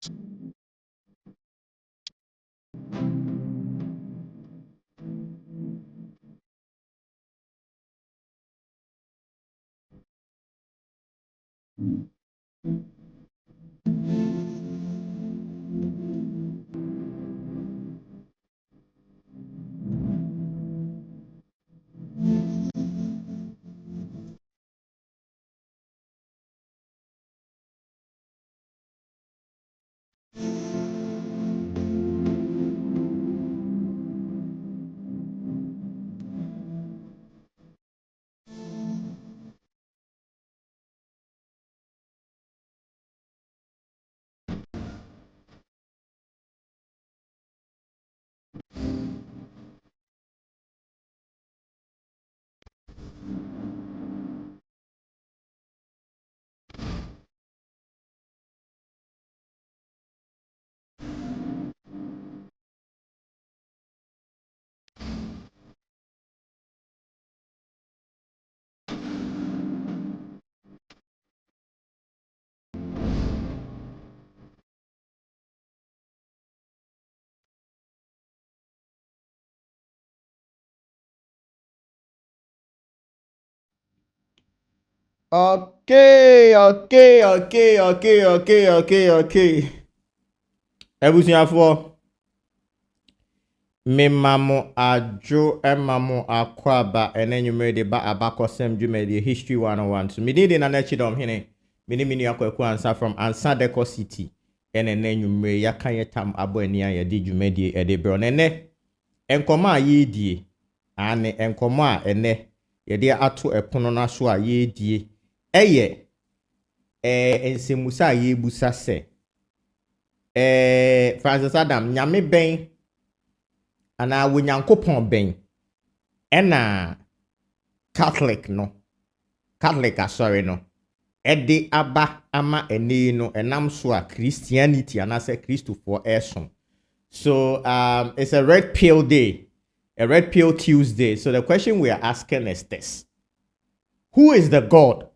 Okay. Ebusuafo, me mamo ajo emamo akwaba enenwume de ba abakosem dwuma de history 101. So me dey na Kyidomhene. Me ni mini akwaku ansa from Ansa Deco City. Enenwume yakan yetam abo ani aye de dwuma de de bro. Nene enkoma yedie. Ane enkoma ene ye de ato epono na so a yedie. Eye ensemusa yebusa se. Francis Adam nyame ben ana wonyankopon ben ena Catholic sorry no ede aba ama ene no enam so a Christianity ana say Christo for person. So it's a red pill day, a red pill Tuesday. So the question we are asking is this: who is the God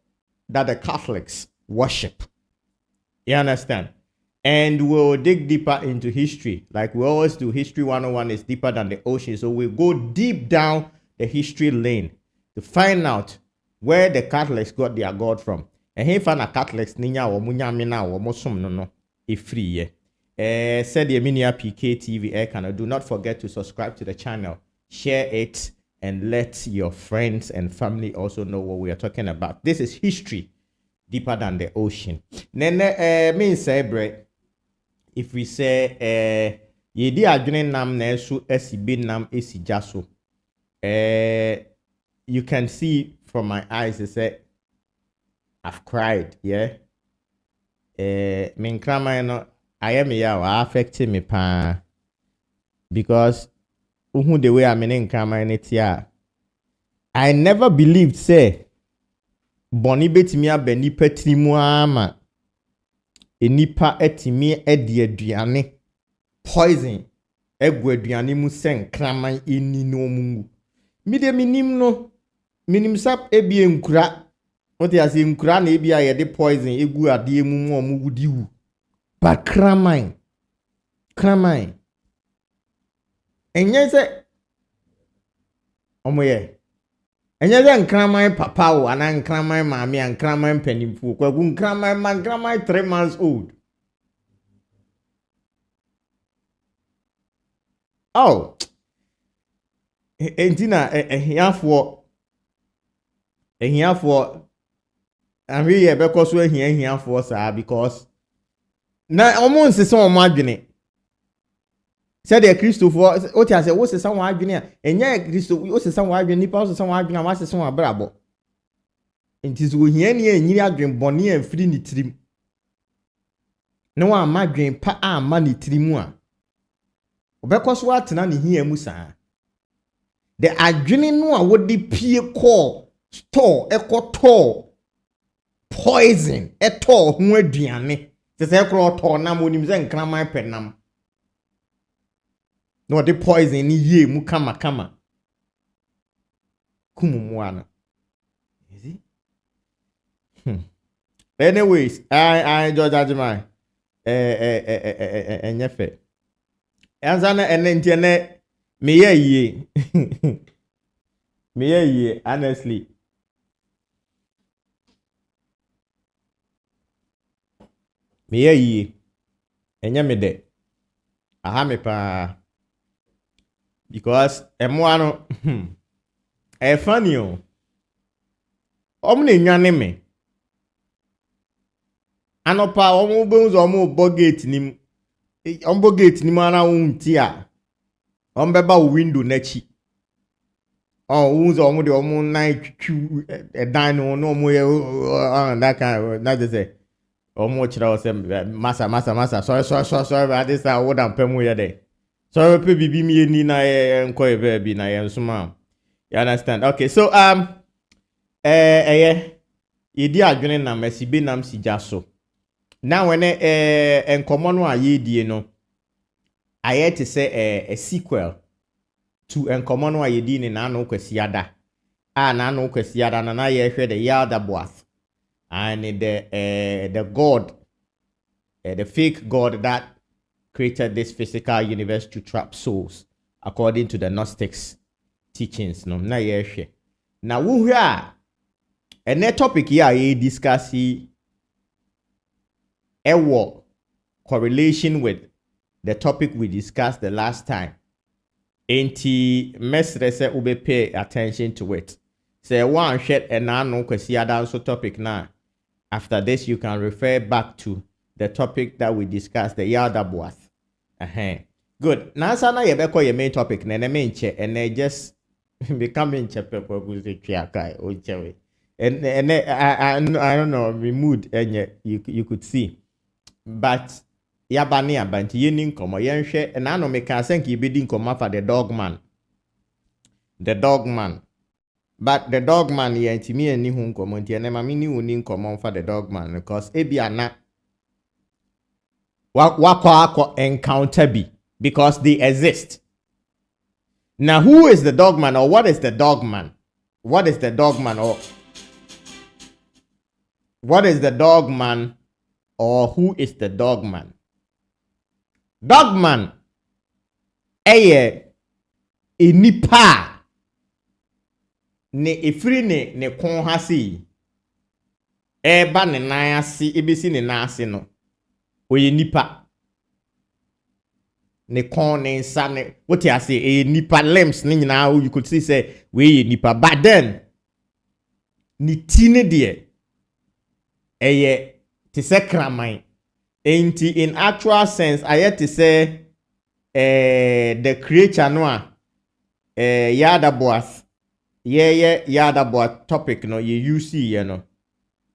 that the Catholics worship? You understand? And we'll dig deeper into history. Like we always do, History 101 is deeper than the ocean. So we'll go deep down the history lane to find out where the Catholics got their God from. And here find a Catholics, ninya or munya mina or mosum no free ye. Said the Minia PK TV air can do not forget to subscribe to the channel, share it, and let your friends and family also know what we are talking about. This is history deeper than the ocean. Nene means say bread. If we say yedi adwene nam na eso asibe nam esi jaso, you can see from my eyes it say I've cried, yeah. Me nkrama no aye me ya affect me pa, because who the way I mean nkrama netia, I never believed say boni betimi abeni petrimu ama enipa etimi edi aduane poison egu aduane mu sen kraman eni no mungu mi de minim sap ebi enkura ote ase enkura na ebi aye de poison egu ade mu mu omugudi wu ba kraman enye se omoye enye se nkraman papa wo ana nkraman maami an nkraman panimfu kwagu nkraman 3 months old. Oh, entina ehiafo am here because we ehiafo sir, because na omo nsese omo adwene said the Christopher o ti ase wo sesa won adwene a enye Christo wo sesa won adwene nipa wo sesa won adwene wa sesa won abrabo enti so hia ne enyiri adwene bone afiri ni tirim ne wa ma adwene pa a ma ni tirimu a obekoso atena ne hia mu saa the adwene no a wodi pie call store ekoto poison eto ho aduane se se kro to na monim ze nkraman penam no the poison ni ye mu kama kumumuana is it anyways I enjoy that man enyefe ansana enentie ne meye yie meye yie honestly meye yie enye me de aha me pa because emo no funny o omne nwane me anopa omo benzo omo bogate nim ombo gate nim ana wunti a ombeba window nachi wunzo omo de omo night twu dan no omo ye that kind that is say omo chira o say massa sorry but this I would am pemu ye de sorry pe bibi mi ni na enko e be bi na ye nsoma you understand okay so yedi adwene na masibe nam sija so now when enkomo no ayedie no aye to say a sequel to enkomo no ayedi ni na no kwasiada na no kwasiada na ye hwe the yada boath and the god the fake god that created this physical universe to trap souls according to the gnostics teachings no na ye hwe na wo hwe a ene topic here ye discuss ewo correlation with the topic we discussed the last time. Enti mesre se ube pay attention to it. Say one shed and no kwesi adanso topic now. After this you can refer back to the topic that we discussed, the yada boath. Good. Now sana yebeko your main topic na main che and they just becoming chapter and I don't know my mood and you could see. But yabani abanti yenin komo yenhwe and ano me kan senki ibedi nkomo for the Dogman. The Dogman. But the Dogman yentimi ani hu nkomo nti ene ma me ni woni nkomo for the Dogman because ebia na wakwa encounter bi because they exist. Now who is the Dogman or what is the Dogman? What is the Dogman or what is the Dogman or who is the Dogman? Dogman enipa ne ifri ne kon ha si eba ne nan ase ebesi ne nan ase no oye nipa ne kon ne nsa ne what you say nipa limbs ne nyina you could see say we nipa but then ni ti ne de to say kraman enti in actual sense I had to say the creature no yada boath yada boath topic no you see you know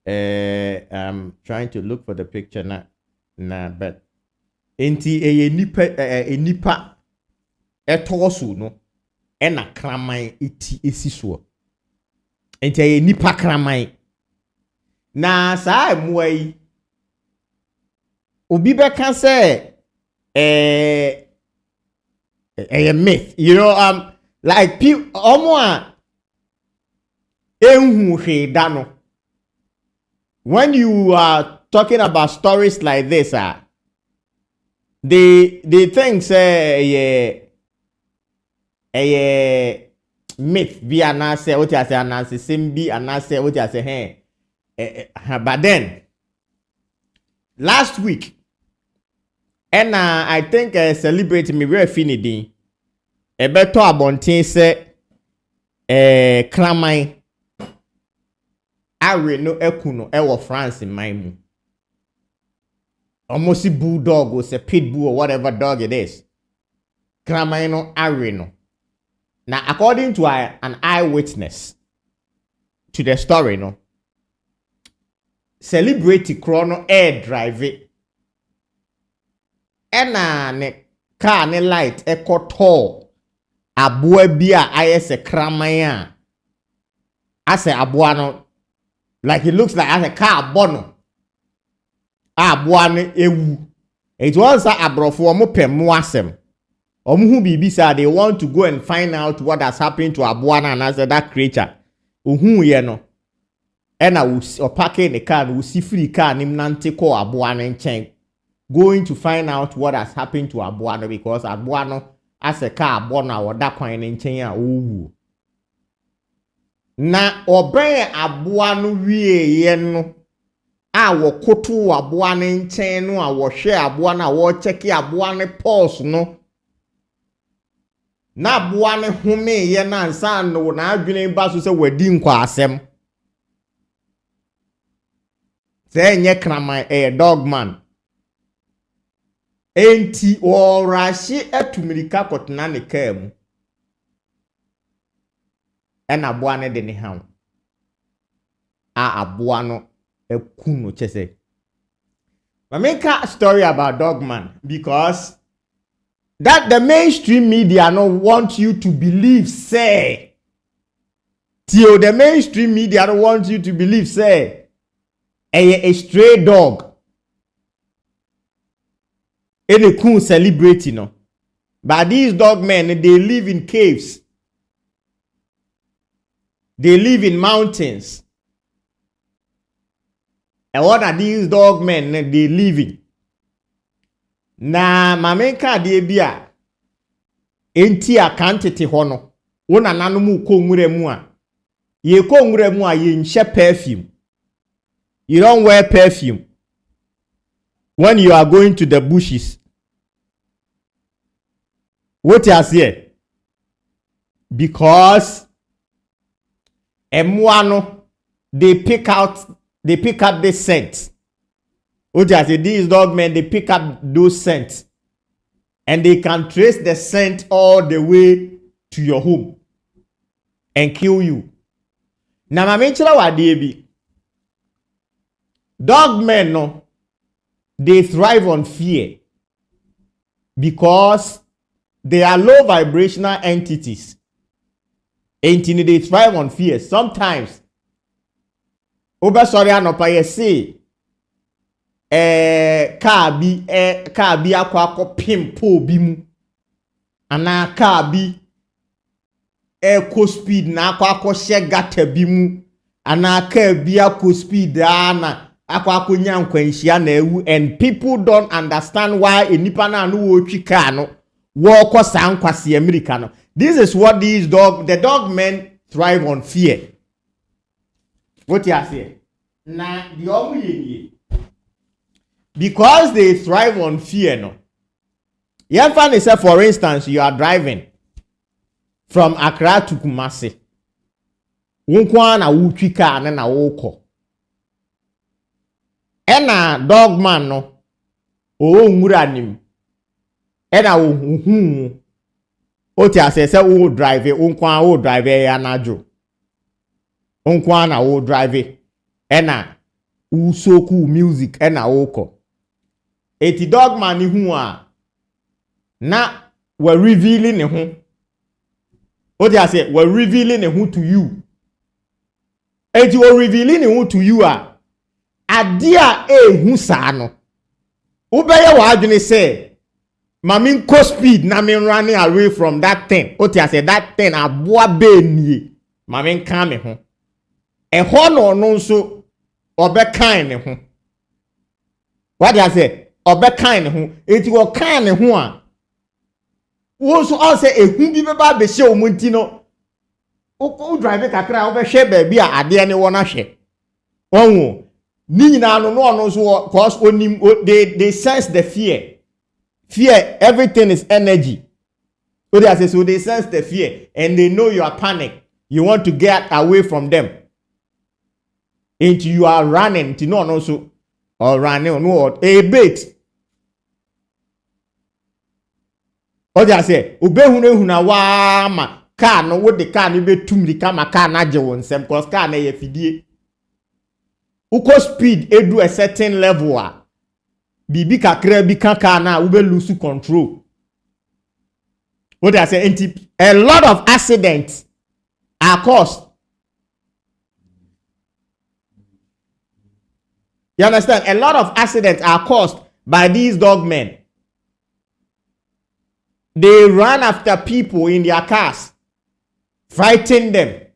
I'm trying to look for the picture na but enti nipa etosu no na kraman iti esiso enti nipa kraman na saa muai obi be can say a myth, you know, like people when you are talking about stories like this, they think say a myth be anase what you say anase simbi anase what you say but then last week and I think celebrate me very finity a better abontin say kramai are no ekuno ewo France in my mu almost a bulldog or a pit bull or whatever dog it is kramai no are no now according to an eyewitness to the story no celebrity chrono air drive it ena ne car ne light ekoto aboa bia ayese kraman ase aboa no like it looks like as a car bono aboa ne ewu it was abrofo omo pemu asem omo hu bibi say they want to go and find out what has happened to aboa na as that creature ohun ye no ena o pake ne car no si free car nim nante ko aboa ne nchen going to find out what has happened to Abuano, because Abuano as a car Abona or that coin in China. Ooh. Na oben Abuano wie yeno a wo koto Abuano nchen no a wo hwe Abuano a wo check Abuano pulse no na Abuano home ye na nsa no na adwene ba so se wadi nkwa asem se nye krama Dogman enti orashi etumirika kotena ne kam ena Abuano de ne hawo a Abuano ekuno chese. I make a story about Dogman because that the mainstream media don't want you to believe, say. Till the mainstream media don't want you to believe, say, a stray dog. Any cool celebrity, no. But these dogmen, they live in caves. They live in mountains. And what are these dogmen they living? Na mamenka de bia enti akantete hono wona nanom ko nwure mu a ye ko nwure mu a ye nhye perfume. You don't wear perfume when you are going to the bushes. What you say? Because emuano they pick up this scent. What I say, these dogmen, they pick up those scents. And they can trace the scent all the way to your home. And kill you. Now, I mention what they be. Dogmen, no, they thrive on fear. Because they are low vibrational entities. And they thrive on fear. Sometimes, Oba sorry anopa ye say car bi akwa pimpo bi mu ana car bi ko speed na akwa she gata bi mu ana car bi akwa speed na akwa nya nkwanhia na ewu, and people don't understand why enipa na no wo twi car no wo ko san kwase America no. This is what the dogmen thrive on fear. What you say? Na the omu because they thrive on fear, no. You find yourself, for instance, you are driving from Accra to Kumasi. Unkwa na uchika na woko. Ena dogman no. O nguranim. Ena oti asese o drive unkwa o drive ya najo. Unkwa na o drive ena usoku music ena woko. Eti dogman ni hu a na we revealing ne hu. Oti ase we revealing ne hu to you. Eti we revealing ne hu to you a ade a hu saa no. Ubeye wa adwene say mami nko speed na me running away from that thing. Oti ase that thing aboa be nie. Mami nka me ho. Eho no no nso obekan ne ho. What I say? Obekan ne ho. Eti wo kan ne ho a wo so all say ehu bi be ba be hye o munti no. O drive kakra o be hye ba bi a ade ne wo na hye. Onwo ni nyina no no so cause onim they sense the fear. Fear, everything is energy. What I say, so they sense the fear and they know you are panic. You want to get away from them. And you are running to no so or running no a bit. What I say, huna wa ma car no what the car ni be tumri kama car na je won sem cause car na ye fidie. Uko speed edu a certain level a bibi kakra bi kaka na ube lose control. What I say, a lot of accidents are caused. You understand? A lot of accidents are caused by these dogmen. They run after people in their cars, fighting them,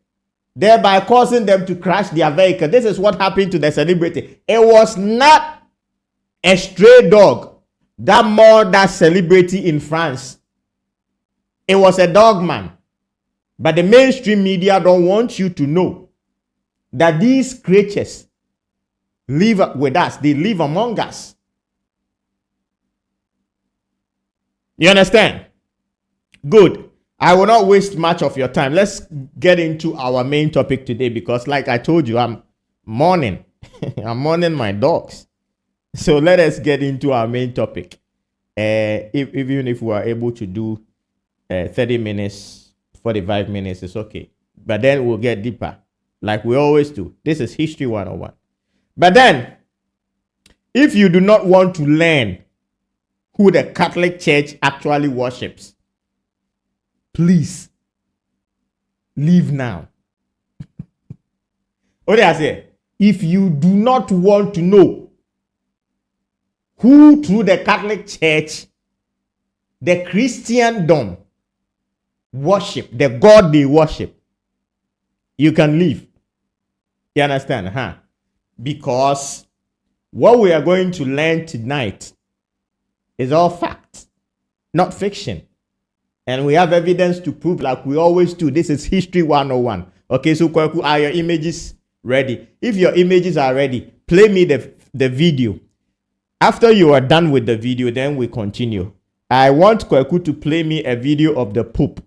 thereby causing them to crash their vehicle. This is what happened to the celebrity. It was not a stray dog that murder celebrity in France, it was a dogman. But the mainstream media don't want you to know that these creatures live with us. They live among us. You understand? Good. I will not waste much of your time. Let's get into our main topic today because like I told you, I'm mourning. I'm mourning my dogs. So let us get into our main topic. Even if we are able to do 30 minutes, 45 minutes, it's okay. But then we'll get deeper like we always do. This is History 101. But then, if you do not want to learn who the Catholic Church actually worships, please leave now. What did I say? If you do not want to know who through the Catholic Church, the Christendom worship, the God they worship, you can leave. You understand, huh? Because what we are going to learn tonight is all fact, not fiction. And we have evidence to prove like we always do. This is History 101. Okay, so Kwaku, are your images ready? If your images are ready, play me the video. After you are done with the video, then we continue. I want Kwaku to play me a video of the Pope.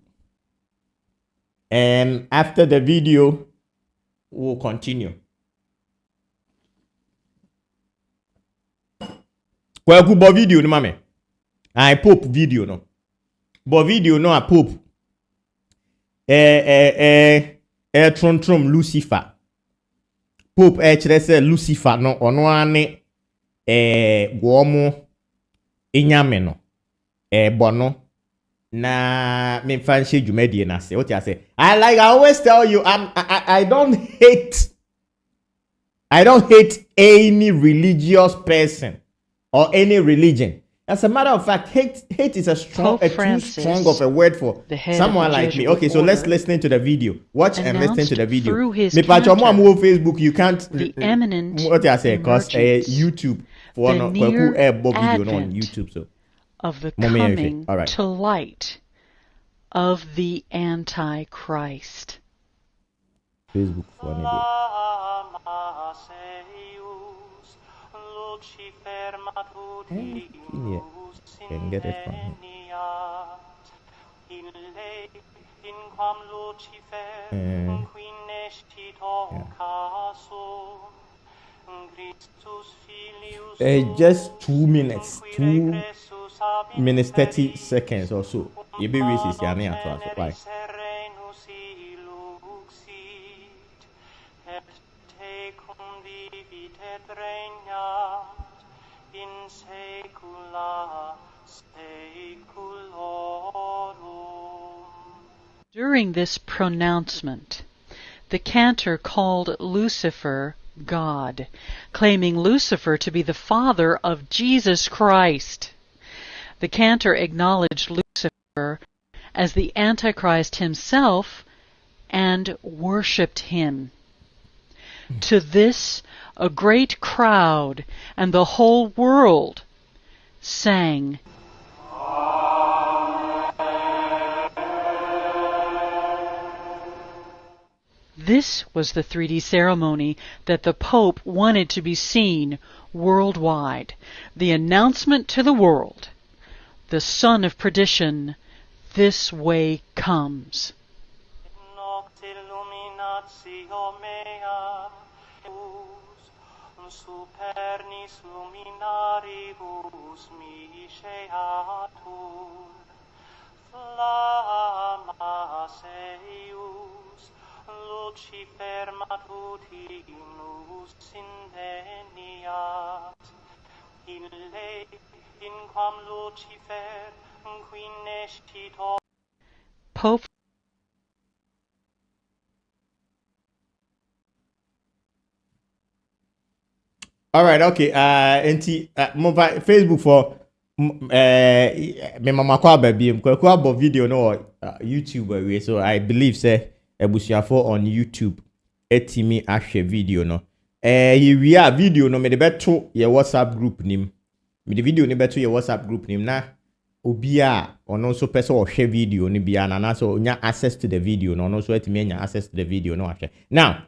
And after the video, we'll continue. Kwaku bo video no mame. I Pope video no. Bo video no a Pope. Trom Lucifer. Pope chere se Lucifer no ono ane gwomo enyame no. Bono na me fancy jumedie na se. What you say? I always tell you I don't hate any religious person or any religion. As a matter of fact, hate is too strong of a word for someone like me. Okay, so let's listen to the video. Watch and listen to the video. Me pacho mo amu Facebook, you can't. The eminent what I say? Cause YouTube for no video on YouTube. So of the coming to light of the Antichrist. Facebook for any day. Can get it from him. Just 2 minutes, 2 minutes 30 seconds or so. You be racist, why? During this pronouncement, the cantor called Lucifer God, claiming Lucifer to be the father of Jesus Christ. The cantor acknowledged Lucifer as the Antichrist himself and worshipped him. To this, a great crowd and the whole world sang. This was the 3D ceremony that the Pope wanted to be seen worldwide. The announcement to the world, the son of perdition, this way comes. Supernis luminaribus miseatur, flammas eius, Lucifer matutinus inveniat, in quam Lucifer qui nescitor. Pope. All right, okay. Mobile Facebook for me mama kwa baby kwa video no YouTube we, so I believe say ebusiafo on YouTube etimi ahwe video no. We are video no me de beto ye WhatsApp group nim Me the video ni beto your WhatsApp group nim na obia ono nso pese o hwe video ni bia na so nya access to the video no no so atimi nya access to the video no ahwe. Now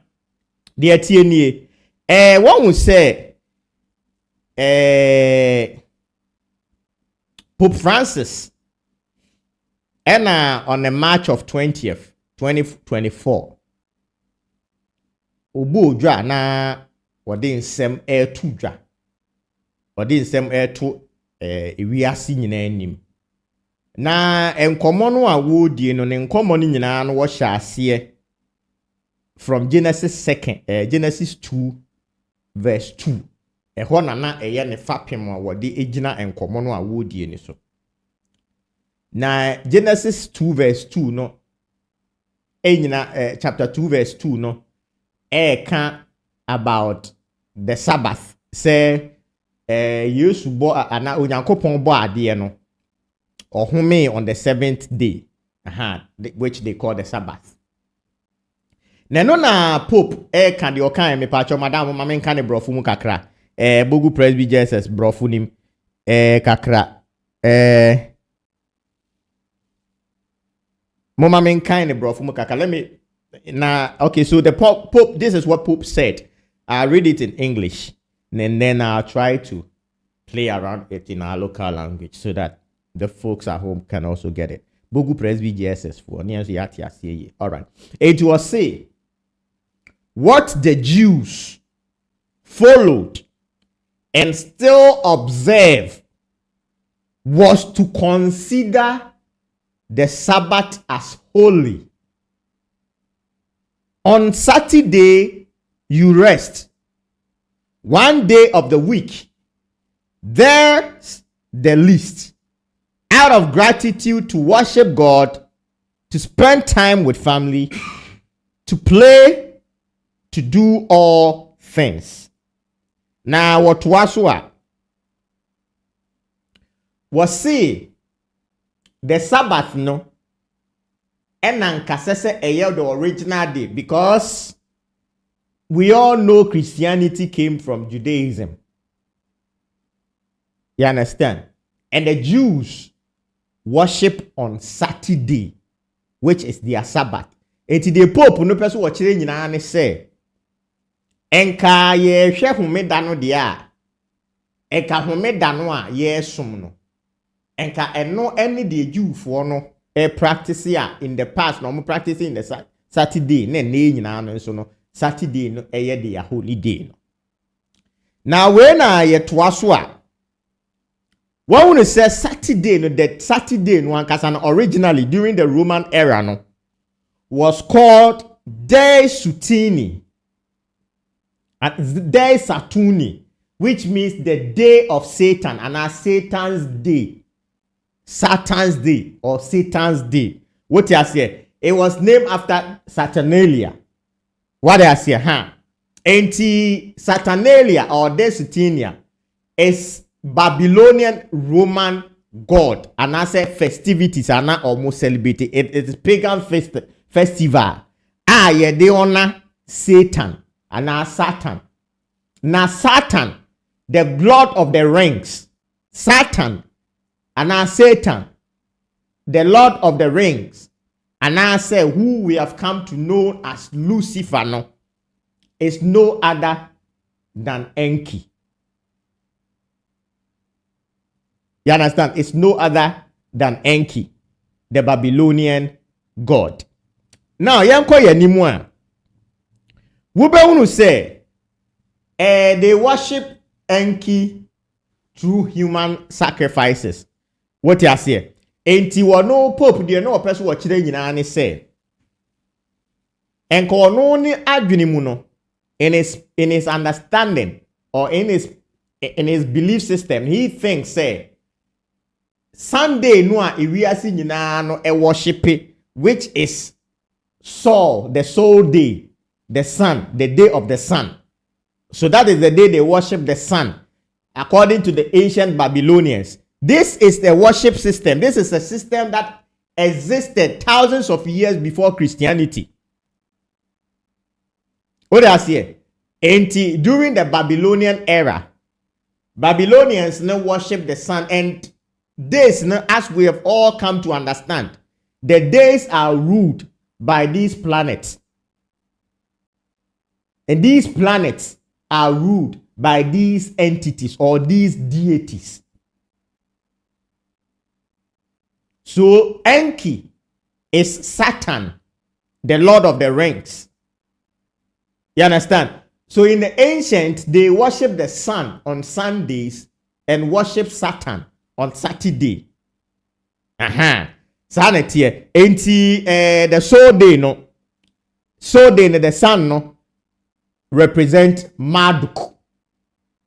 the tie nie one will say Pope Francis and on the March of 20th 2024 obo dwa na wode nsem to dwa wode nsem to ewiase nyina anim na enkomo no a wodie no ne enkomo no nyina no wo hya ase from Genesis 2 verse 2 ehọ na eye ne fapem a wode egina enkomo no a wodie ni so na Genesis 2 verse 2 no chapter 2 verse 2 no can about the Sabbath say Yesu bo ana onyankopon bo ade no ohome on the 7th day which they call the Sabbath. Neno na Pope can the okan me pacho madam ma men kan brofu mu kakra bogu presby Jesus brofu nim kakra mama men kan brofu mu kakra. Let me okay, so the Pope, this is what Pope said. I'll read it in English and then I'll try to play around it in our local language so that the folks at home can also get it. Bogu presby Jesus for all right. It was say what the Jews followed and still observe was to consider the Sabbath as holy. On Saturday, you rest. One day of the week, there's the least. Out of gratitude to worship God, to spend time with family, to play, to do all things. Now, what was say the Sabbath no? And nankasese the original day because we all know Christianity came from Judaism. You understand? And the Jews worship on Saturday, which is their Sabbath. Eti the Pope no person watching nyina ne say enka ye hwe homeda no de a enka homeda no a ye som no enka eno ene de Jew for no practice here in the past no practice in the Saturday na nyina no so no Saturday no the holy day no. Now when ye toaso a one will say Saturday no, that Saturday no ankasa originally during the Roman era no was called Dei Sutini and Dei Saturni, which means the day of Satan and Satan's day. Saturn's day or Satan's day. What you say? It was named after Saturnalia. What I say, Saturnalia or Desutinia is Babylonian Roman god, and I say festivities are not almost celebrated. It is pagan festival. They honor Satan and now Satan. Now Satan, the Lord of the Rings. Satan and now Satan, the Lord of the Rings, and I say who we have come to know as Lucifer no, is no other than Enki. You understand? It's no other than Enki, the Babylonian god. Now, yanko yanimwa. Wube unu say, they worship Enki through human sacrifices. What you say? Enti wano pope de no person wo kire nyina ne say. Enko no ni adwene mu no in his understanding or in his belief system, he thinks say Sunday no a ewiase nyina no worship, which is Sol, the soul day, the sun, the day of the sun. So that is the day they worship the sun, according to the ancient Babylonians. This is the worship system. This is a system that existed thousands of years before Christianity. What I say? During the Babylonian era, Babylonians now worship the sun, and days now, as we have all come to understand, the days are ruled by these planets. And these planets are ruled by these entities or these deities. So Enki is Saturn, the Lord of the Rings. You understand? So in the ancient, they worship the sun on Sundays and worship Saturn on Saturday. Sanity. Enti the soul day no. Soul day the sun no represent Marduk.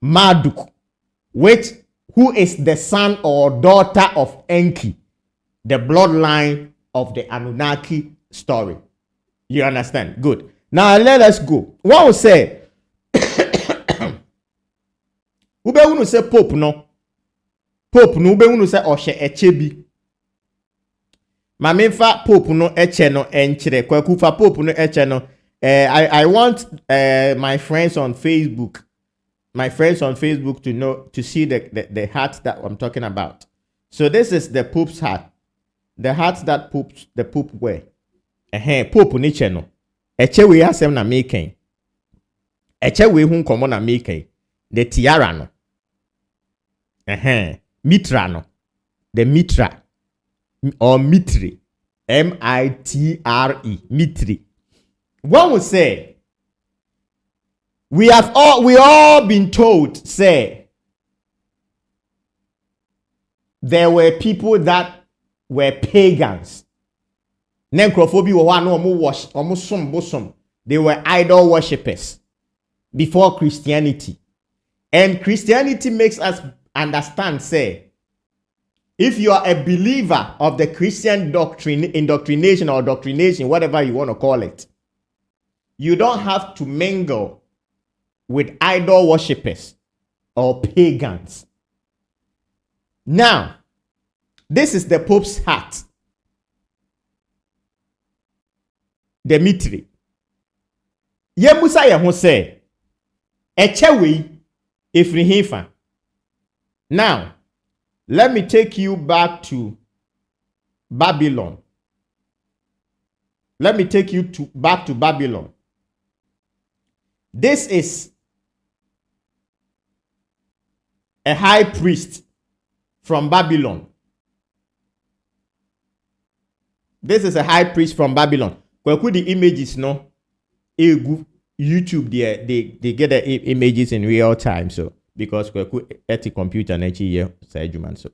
Marduk, who is the son or daughter of Enki, the bloodline of the Anunnaki story. You understand? Good. Now let us go. What will say? Ube unu say Pope no. Pope no ube unu say Oshe Echebi. Mamemfa Pope no eche no enchire. Kwekufa Pope no eche no. I want my friends on Facebook to see the hat that I'm talking about. So this is the Pope's hat. The hat that the Pope wear. Pope ni che no. Eche we asem na making. Eche we hun komo na making. The tiara no. Mitra no. The mitra. Or mitri. M-I-T-R-E. Mitri. One would say, we all been told, say, there were people that were pagans. They were idol worshippers before Christianity. And Christianity makes us understand, say, if you are a believer of the Christian doctrine, indoctrination or doctrination, whatever you want to call it, you don't have to mingle with idol worshippers or pagans. Now, this is the Pope's hat. Dimitri. Yemusa ye say, echewe ifrihifa. Now, let me take you back to Babylon. Let me take you back to Babylon. This is a high priest from Babylon. This is a high priest from Babylon. Kweku the images no, YouTube they get the images in real time. So because kweku at the computer and here so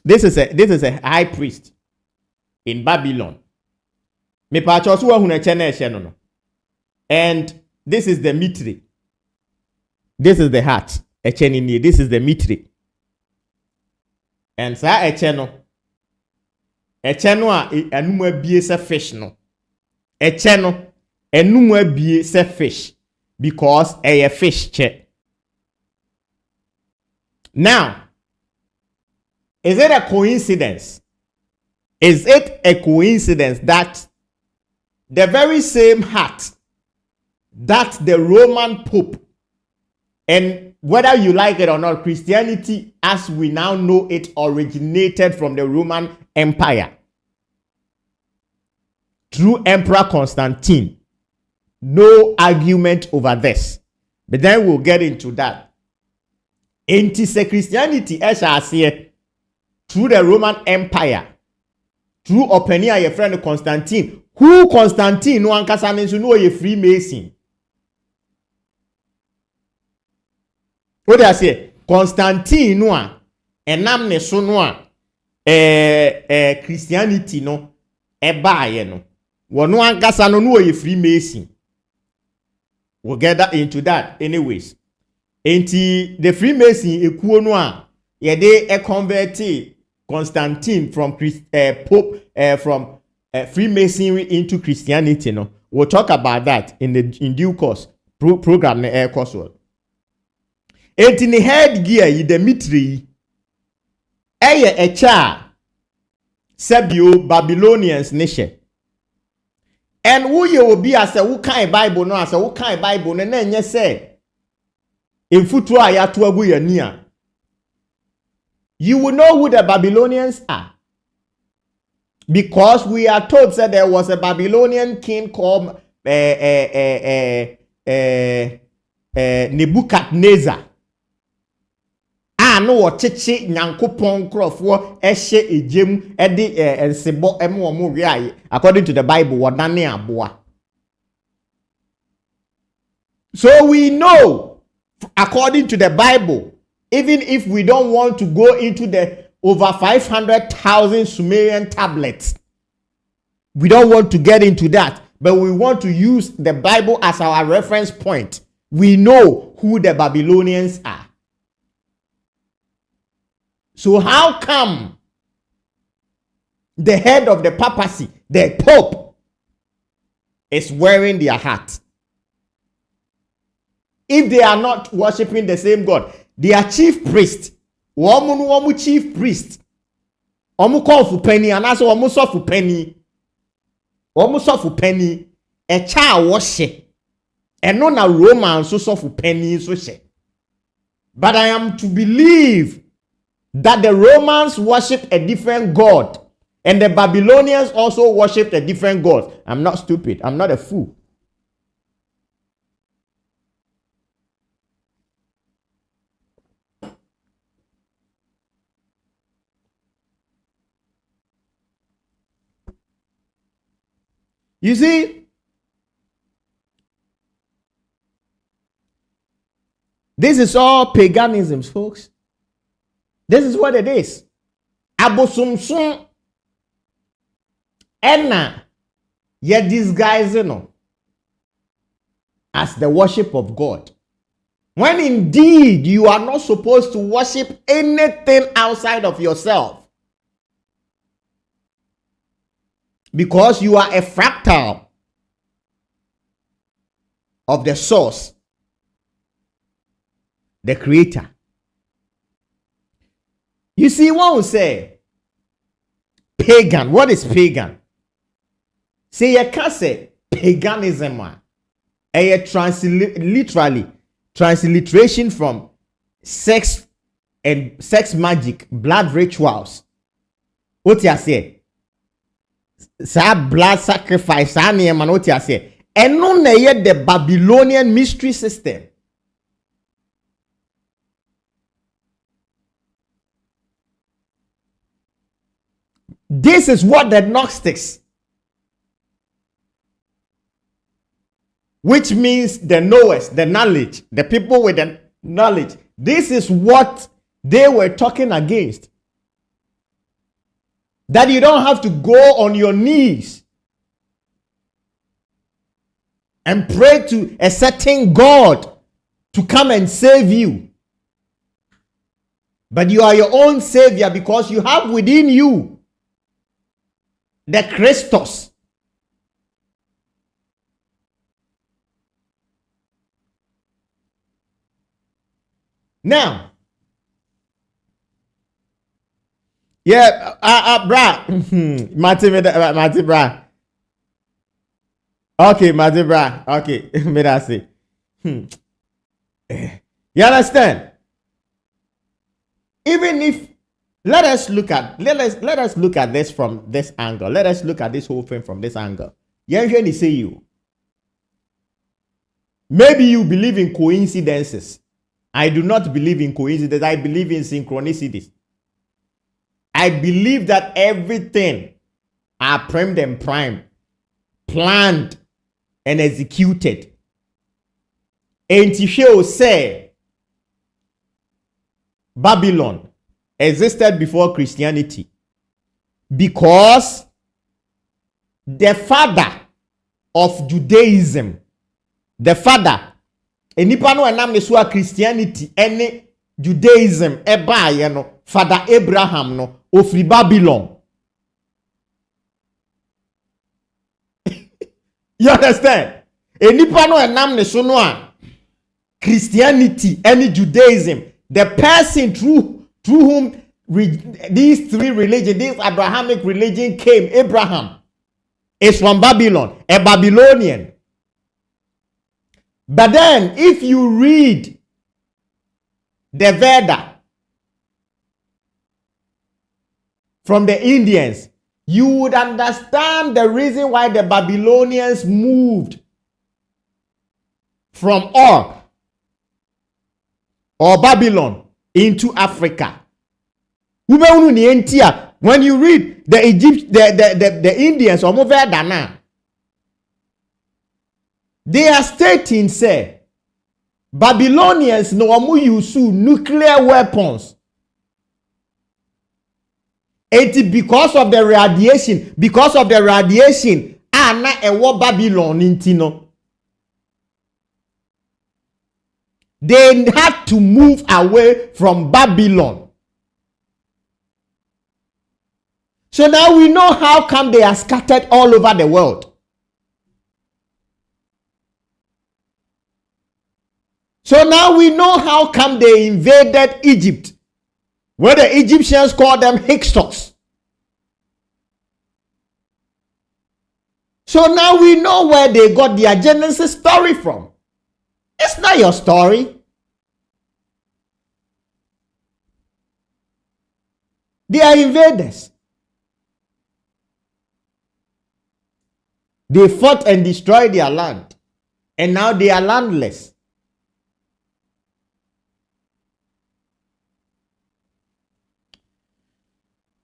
this is a high priest in Babylon. Me pa chosu wa huna chene no. And this is the mitri. This is the hat. This is the mitri. And sa echeno a enumwa bie se fish no. Echeno enumwa bie se fish because a fish che. Now, is it a coincidence? Is it a coincidence that the very same hat that the Roman Pope, and whether you like it or not, Christianity as we now know it originated from the Roman Empire through Emperor Constantine. No argument over this. But then we'll get into that. Anti-Christianity as I say through the Roman Empire, through opening your friend Constantine. Who Constantine no ankasa means no a Freemason. What do I say? Constantine no enam ne so no Christianity no baye no. Wono ankasa no a Freemason. We'll get that into that anyways. The Freemason ekuo no a ye dey converted Constantine from Pope from Freemasonry into Christianity. No, we'll talk about that in due course. Program na air course. In the headgear yi Dimitri eye echa Sebio Babylonians nation. And who you will be as a who kind Bible no as a who kind Bible no na say in futu a yato agu yani a, you will know who the Babylonians are. Because we are told that there was a Babylonian king called Nebuchadnezzar. No ocheche nyankopon krofo ehye ejem ede ensebo omo wiaye according to the Bible wodane aboa. So we know according to the Bible, even if we don't want to go into the over 500,000 Sumerian tablets, we don't want to get into that, but we want to use the Bible as our reference point. We know who the Babylonians are. So how come the head of the papacy, the Pope, is wearing their hat? If they are not worshiping the same God, their chief priest, woman chief priest, call for penny, and also for penny, for penny, a child worship, and not a Roman so for penny so she. But I am to believe that the Romans worship a different God and the Babylonians also worship a different God. I'm not stupid. I'm not a fool. You see, this is all paganism, folks. This is what it is. Abosumsum enna ye disguising as the worship of God. When indeed you are not supposed to worship anything outside of yourself. Because you are a fractal of the source, the creator. You see, one will say, pagan. What is pagan? Say, you can't say paganism. Literally, transliteration from sex and sex magic, blood rituals. What you say? Sa blood sacrifice, what you say? And no, the Babylonian mystery system. This is what the Gnostics, which means the knowers, the knowledge, the people with the knowledge. This is what they were talking against. That you don't have to go on your knees and pray to a certain God to come and save you. But you are your own savior because you have within you the Christos. Now, yeah, bra, Martin, bra. Okay, Martin, bra. Okay, me that say. You understand? Even if let us look at this from this angle. Let us look at this whole thing from this angle. You say you. Maybe you believe in coincidences. I do not believe in coincidences. I believe in synchronicities. I believe that everything are primed and primed, planned and executed. And Tisheo say Babylon existed before Christianity because the father of Judaism, the father, enipa no enam ne so Christianity any Judaism eba ye no, Father Abraham no ofri Babylon. You understand? Enipa no enam ne so no a Christianity any Judaism, the person through whom these three religions, this Abrahamic religion came, Abraham, is from Babylon, a Babylonian. But then, if you read the Veda from the Indians, you would understand the reason why the Babylonians moved from Ur or Babylon into Africa. When you read the Indians or Veda now, they are stating, say, Babylonians no use nuclear weapons. It's because of the radiation, ana ewo Babylon intino. They had to move away from Babylon. So now we know how come they are scattered all over the world. So now we know how come they invaded Egypt, where the Egyptians called them Hyksos. So now we know where they got their Genesis story from. It's not your story. They are invaders. They fought and destroyed their land, and now they are landless.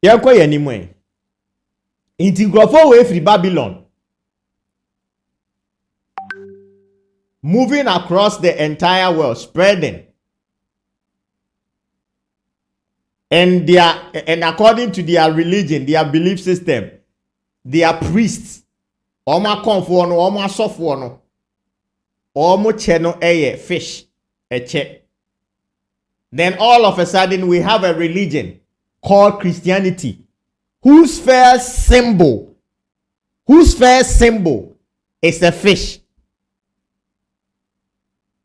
Yakwa anymore. Intigrofo way free Babylon, moving across the entire world, spreading. And according to their religion, their belief system, their priests, Oma konfo no, Oma sofo no, Omo cheno eye fish, eche. Then all of a sudden we have a religion called Christianity, whose first symbol is a fish.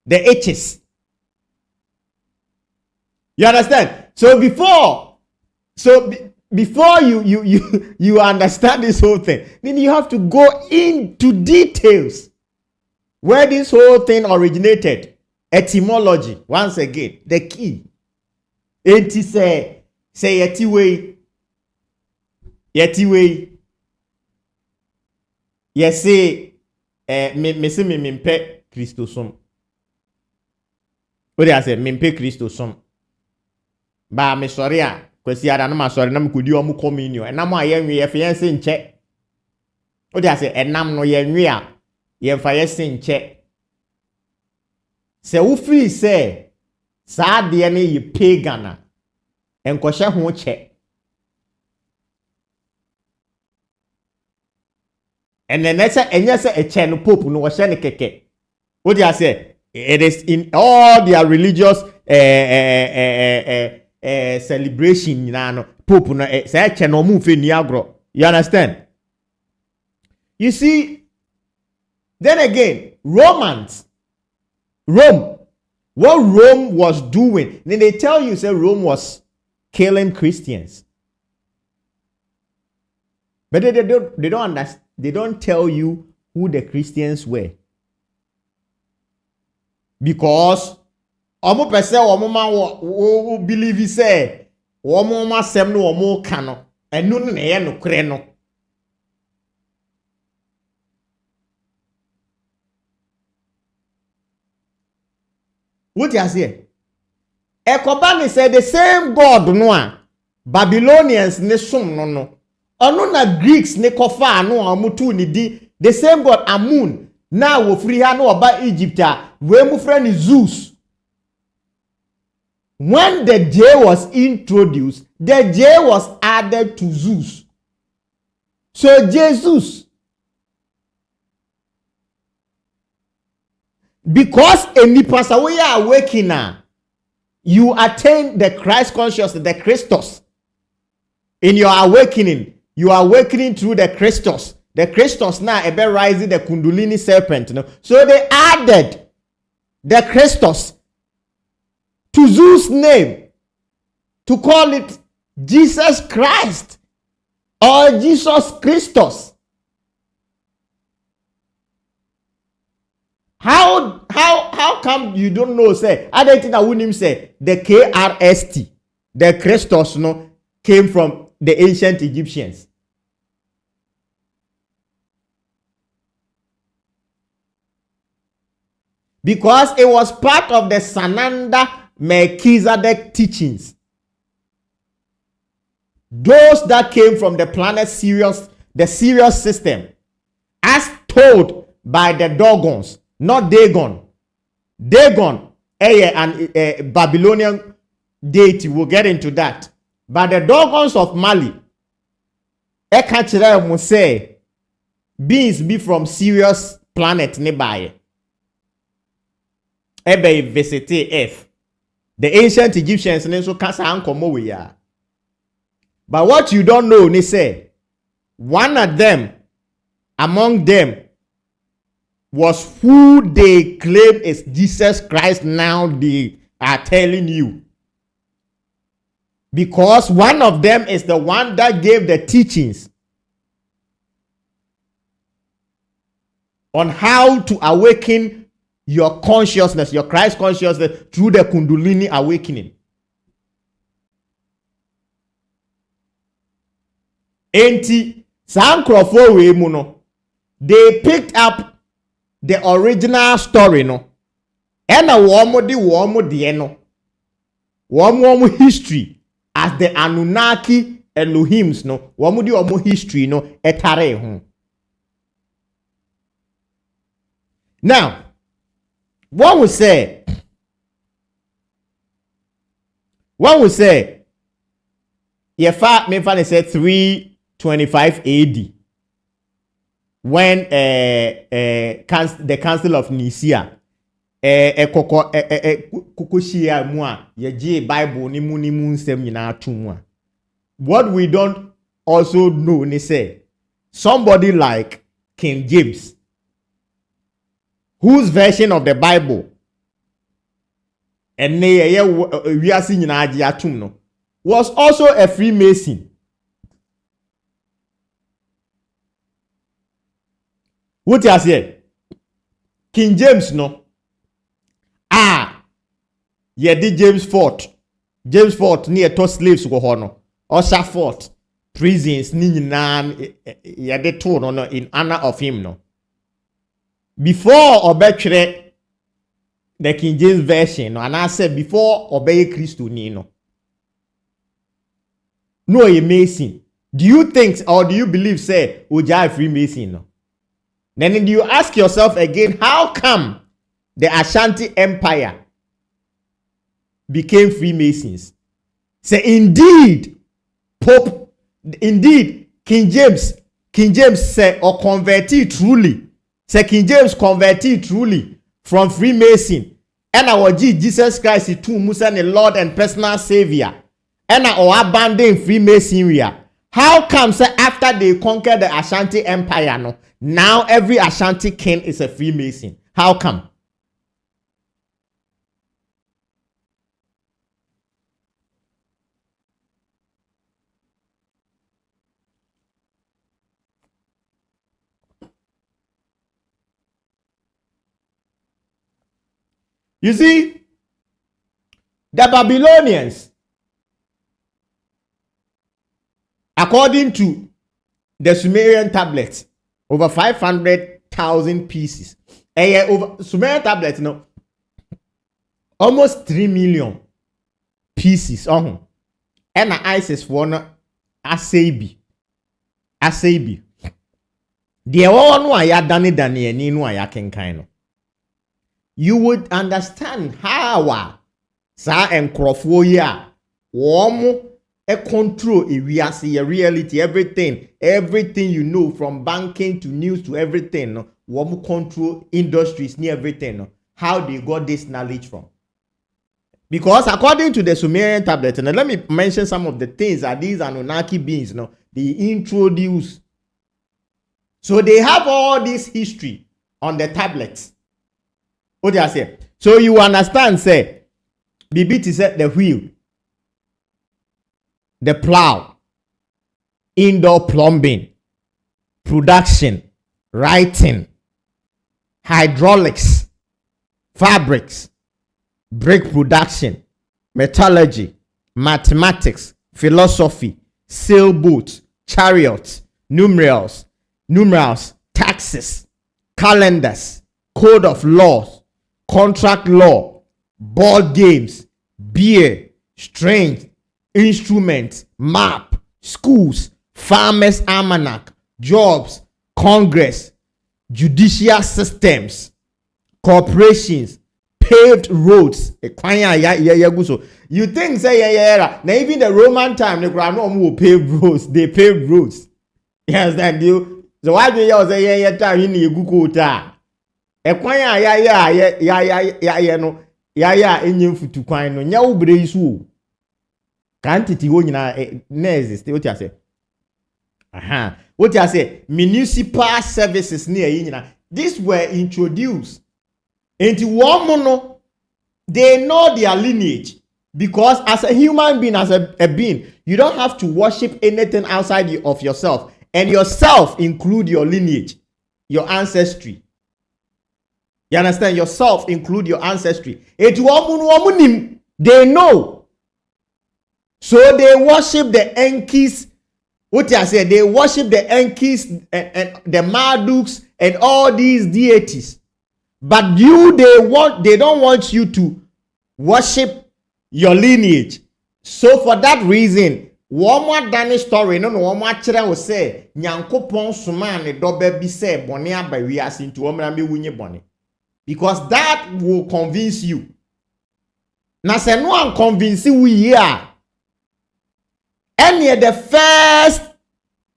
The H's. You understand? So before you understand this whole thing, then you have to go into details where this whole thing originated. Etymology, once again, the key. It is say yeti way. Yes, say me mimpe Christosum. What I say mimpe Christosum. Ba me sorry a kwesi ada na ma sorry na me kodi omu communion. Enam a ye nwe ye fe yense nche. What I say enam no ye nwe a ye fa yense nche. Se wo free say sa de ne ye pagan enkɔhyɛ ho kyɛ. And then next enye se ekyɛ no pope no wɔhyɛ ne kɛkɛ. What do I say? It is in all their religious celebration no pope no say ekyɛ no mu fe ni agro. You understand? You see, then again, Rome, what Rome was doing, then they tell you say Rome was killing Christians. But they don't understand. They don't tell you who the Christians were. Because omo pese omo ma wo believe say omo ma sem no omo ka no enu no ye no kre no. What you say? Ekobani said the same God no a Babylonians ne som no. Ono na Greeks ne kofa no amutu ni di the same God Amun na wo free ha no oba Egypt we mu friend Zeus. When the J was introduced, the J was added to Zeus. So Jesus, because any person we are awakening now, you attain the Christ consciousness, the Christos. In your awakening, you are awakening through the Christos. The Christos now ebe rising the Kundalini serpent. You know? So they added the Christos to Zeus' name to call it Jesus Christ or Jesus Christos. How how come you don't know, say, I don't think I wouldn't say the KRST, the Christos, no, came from the ancient Egyptians. Because it was part of the Sananda Melchizedek teachings. Those that came from the planet Sirius, the Sirius system, as told by the Dogons, not Dagon. Dagon, a Babylonian deity, we'll get into that. But the Dogons of Mali, Ekachire will say, beings be from Sirius planet nearby. Ebe visite Earth. The ancient Egyptians so kasa ankomo we ya. But what you don't know, they say, one of them, among them, was who they claim is Jesus Christ. Now they are telling you. Because one of them is the one that gave the teachings on how to awaken your consciousness, your Christ consciousness through the Kundalini awakening. Enti sankrofo we mu no, they picked up the original story no. Ena womo de no. Womo history as the Anunnaki Elohims no. Womo di history no etare ho. Now, one would say, Yefa Mefane said 325 AD, when the Council of Nicaea, kukushia mwa yeji Bible ni mu nsem nyina tumwa. What we don't also know ni say somebody like King James, whose version of the Bible and we are seeing no, was also a Freemason. What you say? King James no. Did James Fort. James Fort near to slaves go hono. Osha Fort. Prisons ni nan yede to no in honor of him no. Before obetwe the King James version, and I said before obey Christo ni no. No amazing. Do you think or do you believe say Oja Freemason no? Then do you ask yourself again, how come the Ashanti Empire became Freemasons? Say indeed, King James say or converted truly. Say King James converted truly from Freemason. And our Jesus Christ is to Musa the Lord and personal Savior. And our abandoned Freemasonry. How come say after they conquered the Ashanti Empire no? Now every Ashanti king is a Freemason. How come? You see, the Babylonians, according to the Sumerian tablets, over 500,000 pieces. Over Sumerian tablets, no, almost 3 million pieces. And ISIS one Asebi. The one who I done you would understand how sa enkrofo ya womo e control a reality, everything you know, from banking to news to everything, no, womo control industries near everything, no, how they got this knowledge from. Because according to the Sumerian tablet, and let me mention some of the things that these Anunnaki beings, no, they introduce. So they have all this history on the tablets. What do I say? So you understand, say, BBT said the wheel, the plow, indoor plumbing, production, writing, hydraulics, fabrics, brick production, metallurgy, mathematics, philosophy, sailboats, chariots, numerals, taxes, calendars, code of laws, contract law, board games, beer, strength, instruments, map, schools, farmers' almanac, jobs, Congress, judicial systems, corporations, paved roads. You think say now even the Roman time they will pave roads. They paved roads. You understand you? So why do you say time in you go ta? Enyim futu kwan no nya wo bre isu. Quantity wo nyina exist. What you say? What you say? Municipal services near nyina. These were introduced into one mono. They know their lineage because as a human being, as a being, you don't have to worship anything outside of yourself, and yourself include your lineage, your ancestry. You understand? Yourself include your ancestry. They know. So they worship the Enkis. What I say? They worship the Enkis and the Marduks and all these deities. But they don't want you to worship your lineage. So for that reason, one more Danish story, no one more children will say, Nyankopon sumane dobe bi se bone abawi asintu omrambe wunye bone. Because that will convince you. Na se no an convince you here. Any the first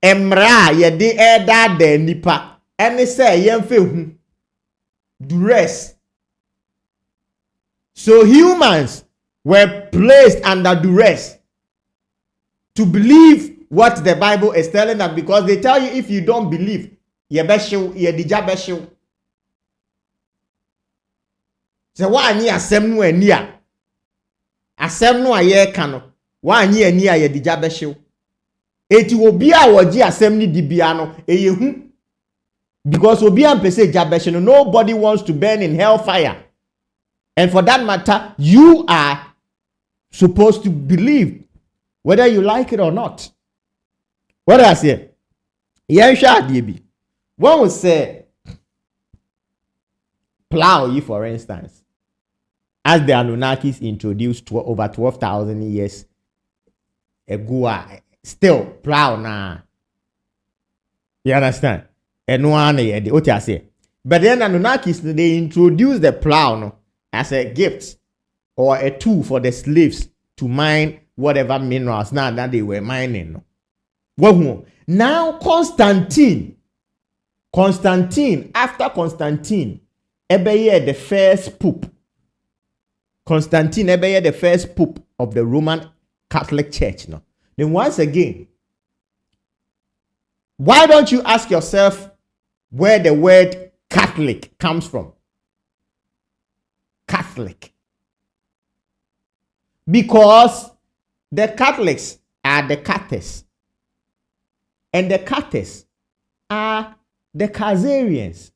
emra ye de eda de nipa. Any say yemfe hu. Duress. So humans were placed under duress to believe what the Bible is telling them, because they tell you if you don't believe, ye beshiw, ye dija beshiw. So why ni asem no ani a? Asem no aye ka no. Why ni ani a ye dija beshiw. Eti obi a woji asem ni dibia no eye hu. Because nobody wants to burn in hellfire. And for that matter, you are supposed to believe whether you like it or not. What I say? One would say plow, for instance, as the Anunnakis introduced over 12,000 years ago, still plow now. You understand? And one what I say. But then Anunnakis, they introduced the plow as a gift or a tool for the slaves to mine whatever minerals now that they were mining. Now Constantine, after Constantine, Ebeye the first pope. Constantine Ebeye the first pope of the Roman Catholic Church. No? Then once again, why don't you ask yourself where the word Catholic comes from? Catholic. Because the Catholics are the Cathars. And the Cathars are the Khazarians.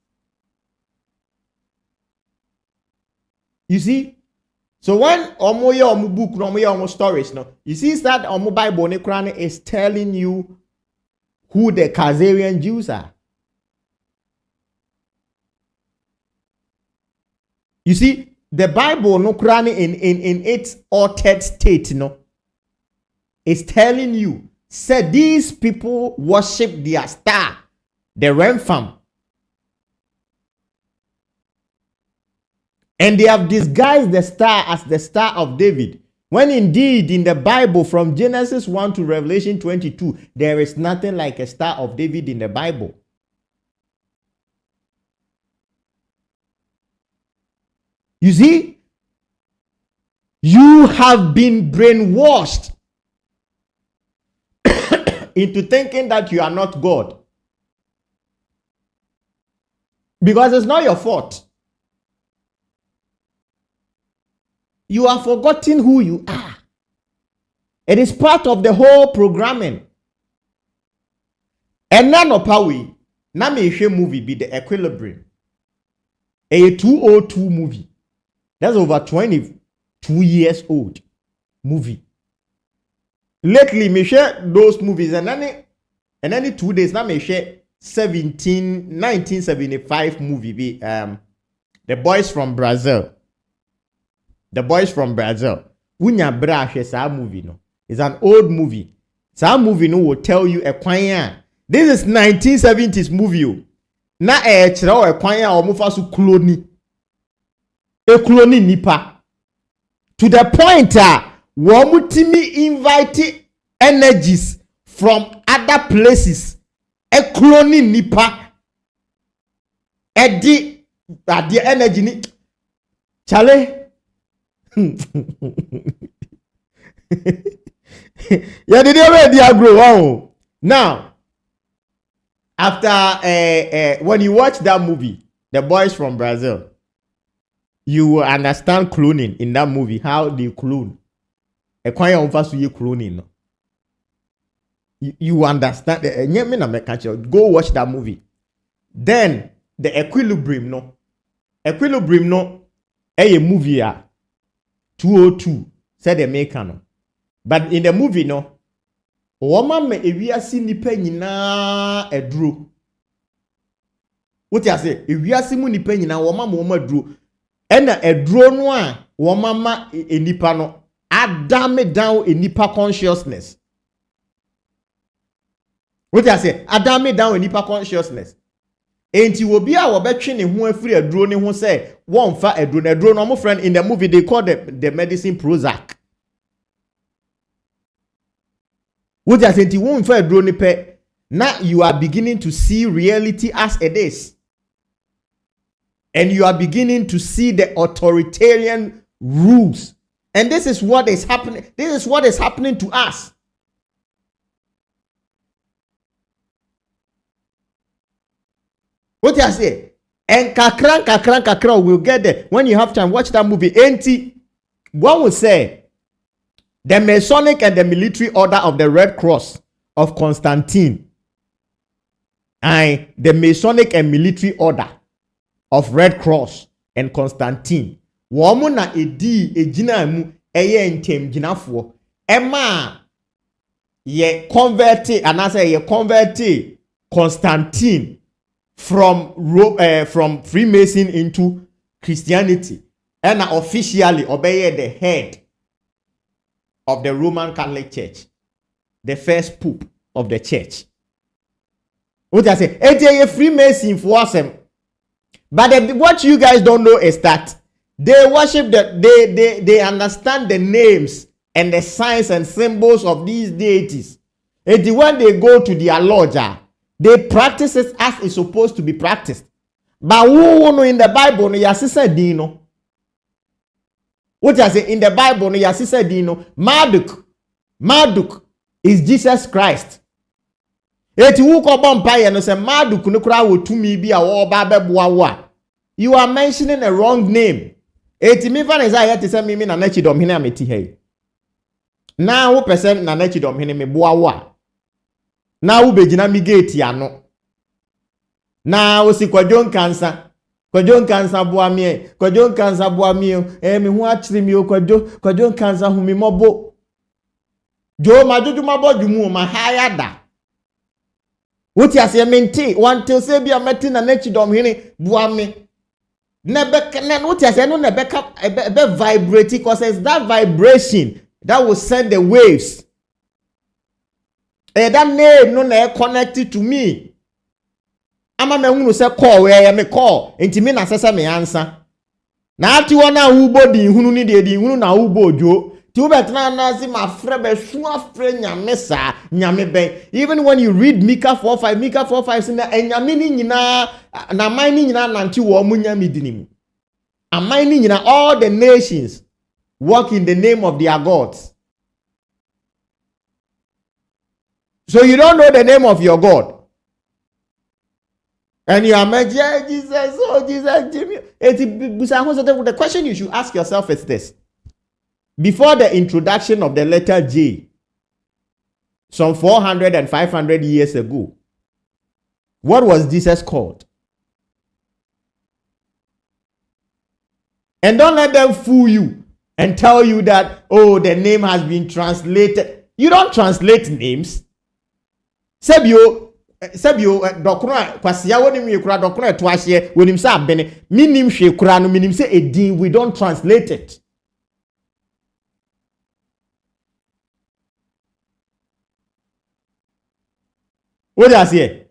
You see? So when omo book, omo stories, no, you see that omo Bible is telling you who the Khazarian Jews are. You see, the Bible, no Quran in its altered state, is telling you, say these people worship their star, the Renfam. And they have disguised the star as the Star of David. When indeed in the Bible from Genesis 1 to Revelation 22, there is nothing like a Star of David in the Bible. You see, you have been brainwashed into thinking that you are not God. Because it's not your fault. You have forgotten who you are. It is part of the whole programming. And none of how we, na me movie be the Equilibrium. A 202 movie. That's over 22 years old movie. Lately, me share those movies and then 2 days now me share 1975 movie be The Boys from Brazil. The Boys from Brazil. Unya bra hwe sa movie no. It's an old movie. Sa movie no will tell you a kwan. This is 1970s movie. Na kire o kwan a omofa so clone. E clone nipa. To the point womutimi invite energies from other places. E clone nipa. E di the energy ni chale. Yeah, did you already agree? Wow. Now, after when you watch that movie, The Boys from Brazil, you will understand cloning in that movie, how they clone. A quiet offers you cloning. No? You understand. Go watch that movie. Then the equilibrium, no. Equilibrium, no. A movie, 202, said the maker, no. But in the movie, no. Woman me ewiase nipa nyina eduro. What you say? Ewiase mu nipa nyina woman mo aduro. Ena eduro no a woman ma enipa no adame down enipa consciousness. What you say? Adame down enipa consciousness. Enti obi a wo betwe ne ho afiri eduro ne ho say won fa eduro no mo friend in the movie they call the medicine Prozac. What you saying? Won't fair drone pe. Now you are beginning to see reality as it is, and you are beginning to see the authoritarian rules. And this is what is happening. This is what is happening to us. What you say? And kakran will get there when you have time. Watch that movie. Enti, one will say. The Masonic and the Military Order of the Red Cross of Constantine. And the Masonic and Military Order of Red Cross and Constantine. Womuna edi ejina mu eye ntem ginafo. Emma ye converted and I say ye converted Constantine from Freemason into Christianity. And officially obey the head of the Roman Catholic Church, the first pope of the church. What I say? It's a Freemason for us. But what you guys don't know is that they worship they understand the names and the signs and symbols of these deities. And when they go to their lodge, they practice it as it's supposed to be practiced. But who in the Bible, no yasisa dino. What I say in the Bible, no yasisa dino. Marduk is Jesus Christ. Eti wu ko bompa no say Marduk no kura wo tumi bi a wo ba beboa. You are mentioning a wrong name. Eti mi fan Isaiah te say mi na Kyidomhene ameti hey. Na wo person na Kyidomhene me boa wo. Na wo begina mi gate ano. Na wo si kwadwo kansa. Kwadwo kansa boa mi. Kwadwo kansa boa mi. Mi ho akire mi o kwadwo kansa hu mi mobo. Jo majuju mabo jumu ma hayada. What you say menti one till say be a meti na Kyidomhene boa mi. Nebeka what you say no nebeka be vibrate because it's that vibration that will send the waves. That name no na connected to me. Ama me hunu say call where me call enti me na sesa me answer. Na ati wona ubo di hunu ni de di hunu na ubo jo. Ti ubetna na si ma frebe suwa fre nyame sa nyame ben. Even when you read Micah 4:5 say na enyame ni nyina na man ni nyina nanti wo mu nyame dinimu. Aman ni nyina all the nations walk in the name of their gods. So you don't know the name of your God. And you are Jesus, oh Jesus, Jimmy. The question you should ask yourself is this. Before the introduction of the letter J, some 400 and 500 years ago, what was Jesus called? And don't let them fool you and tell you that, oh, the name has been translated. You don't translate names. Sebio, dokuna kwasia woni mi kura dokuna to ahye wonim say abene minim hwe kura no minim say edin. We don't translate it. What does here?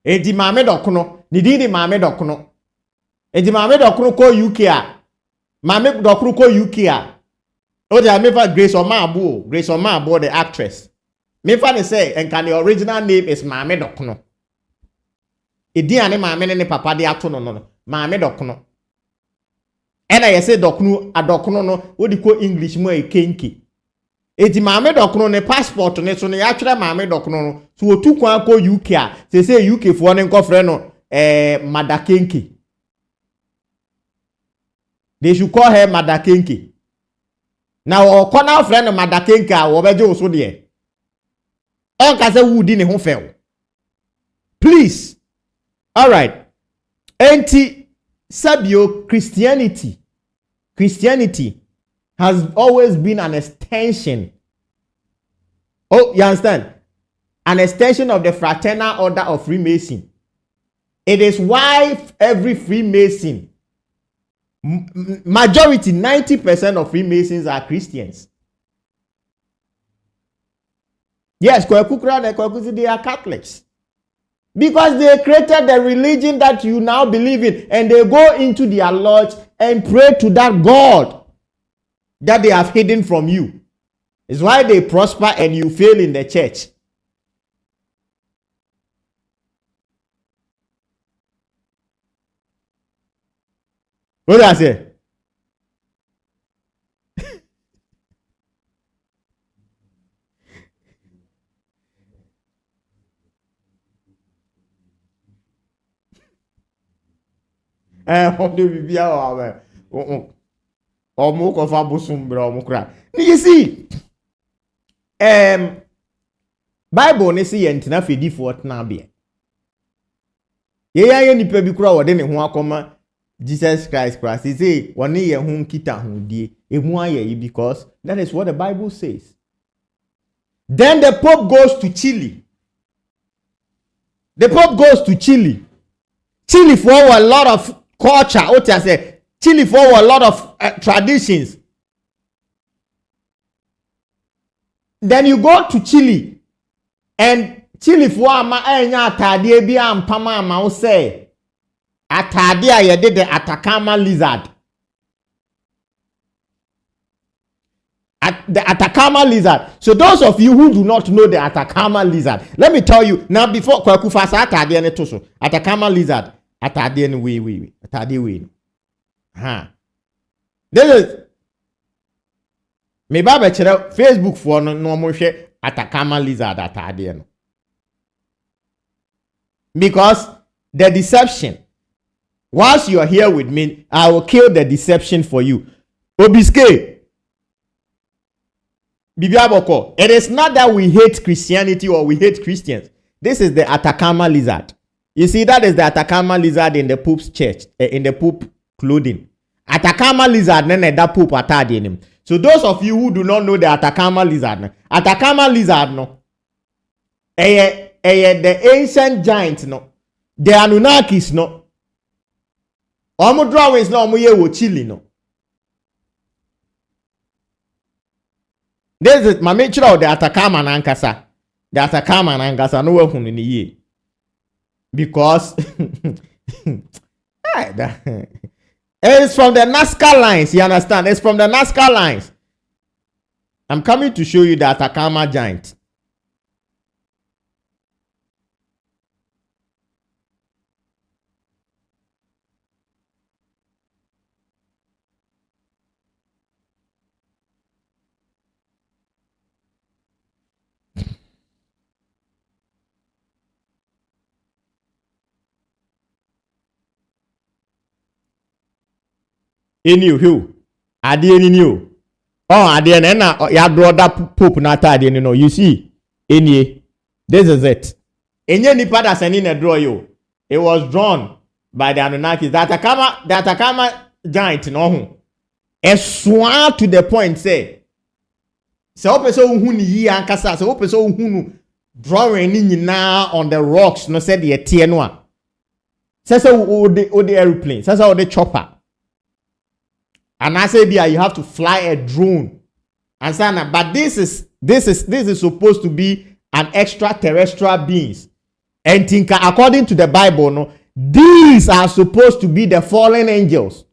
Edi mame dokuno, ni di mame dokuno. Edi mame dokuno ko UK a. Mame dokuno ko UK a. O dey me for Grace Omabo, the actress. Me fa say and can the original name is mame dokuno. Edi ane mame ne papa de ato no no. Mame dokuno. And I say dokuno adokuno no, wo di ko English mo e kenki. Eti mame dokuno ne passport ne so ne ya twere mame dokuno no so otu kwan ko UK a say UK fo ne nkofre no Madakenki. They should call her Madakenki. Now corner friend Madakenki a wo beje oso de on ka say wudi ne ho fel. Please. All right. Sabio Christianity has always been an extension. Oh, you understand? An extension of the fraternal order of Freemason. It is why every Freemason, majority, 90% of Freemasons are Christians. Yes, they are Catholics. Because they created the religion that you now believe in, and they go into their lodge and pray to that God that they have hidden from you. It's why they prosper and you fail in the church. What did I say? You see, Bible ne say yentina fedi for na be. Ye nipa bi kura wode ne ho akoma Jesus Christ. He say one ye ho kita ho die. Ehu aye because that is what the Bible says. Then the Pope goes to Chile. Chile for a lot of culture. What I say? Chile for a lot of traditions. Then you go to Chile, and Chile for ama enya atade bi ampama ama wo say atade a ye de the Atacama lizard. The Atacama lizard. So those of you who do not know the Atacama lizard, let me tell you now before kwaku fasa atade ne to so. Atacama lizard atade ne we atade we. This is me ba be kire Facebook for no mo hwe Atacama lizard atade no. Because the deception, once you are here with me, I will kill the deception for you. Obiske Bibiaboko, it is not that we hate Christianity or we hate Christians. This is the Atacama lizard. You see, that is the Atacama lizard in the Pope's church, in the Pope clothing. Atacama lizard, nene that Pope atade him. So those of you who do not know the Atacama lizard, Atacama lizard no, the ancient giants no, the Anunnakis no, omu drawings no, omu ye wo Chile no. This is my nature of the Atacama nankasa. The Atacama nankasa no one ni ye. Because it's from the Nazca lines, you understand? It's from the Nazca lines. I'm coming to show you the Atacama giant. Who? Adi new. Oh, adi na ya brother Pope na adi no. You see, this is it. Enye nipa da sending a draw you. It was drawn by the Anunnaki. The Atacama giant no a swan to the point say open so huni yi ankasa so open so hunu drawing ni nyina on the rocks no said the tie no a say the airplane say the chopper and I say there you have to fly a drone and say but this is supposed to be an extraterrestrial beings and think according to the Bible no these are supposed to be the fallen angels.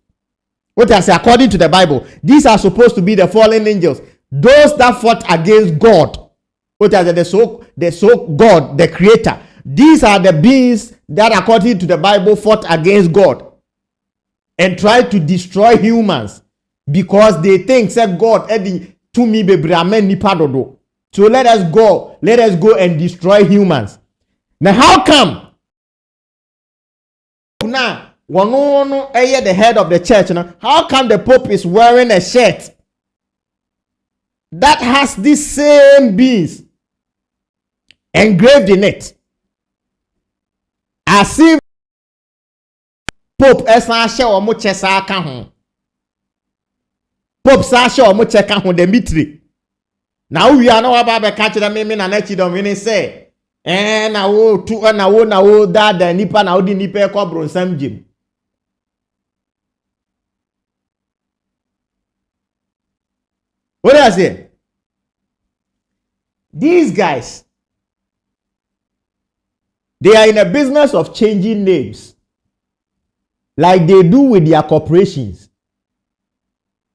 What I say according to the Bible, these are supposed to be the fallen angels, those that fought against God. What I say the so God, the creator. These are the beings that according to the Bible fought against God and tried to destroy humans because they think said God to me be nipa dodo. So let us go and destroy humans. Now how come now one the head of the church now? How come the Pope is wearing a shirt that has these same beings engraved in it, as if Pope Esashe or Muchesa Kahon Pope Sasha or Mucheka Hon Dimitri? Now we are not about the catch that mean and Kyidomhene say. Na wo tu na wo da nipa na wo di nipa e ko bronsam jim. What do I say? These guys, they are in a business of changing names like they do with their corporations.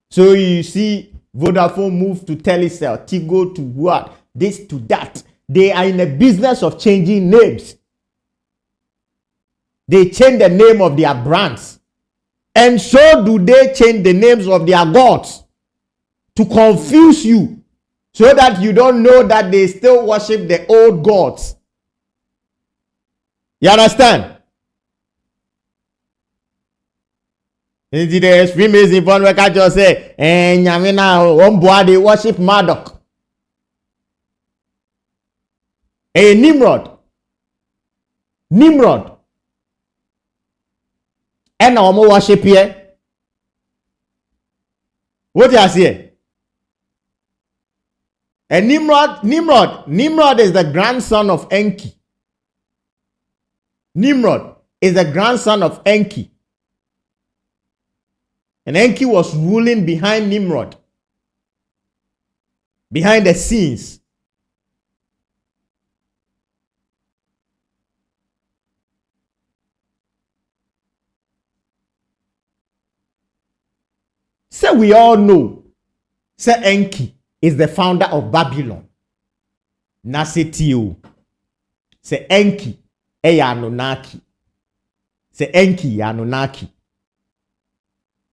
So you see Vodafone move to Telecel, Tigo to what, this to that. They are in a business of changing names. They change the name of their brands. And so do they change the names of their gods to confuse you so that you don't know that they still worship the old gods. You understand? The Freemason fund record just say, they worship Marduk. A Nimrod. And now worship here. What do you say? And Nimrod is the grandson of Enki. Nimrod is the grandson of Enki. And Enki was ruling behind Nimrod. Behind the scenes. So we all know, Sir Enki is the founder of Babylon. Nasitio. Sir Enki, Anunnaki. Sir Enki, Anunnaki.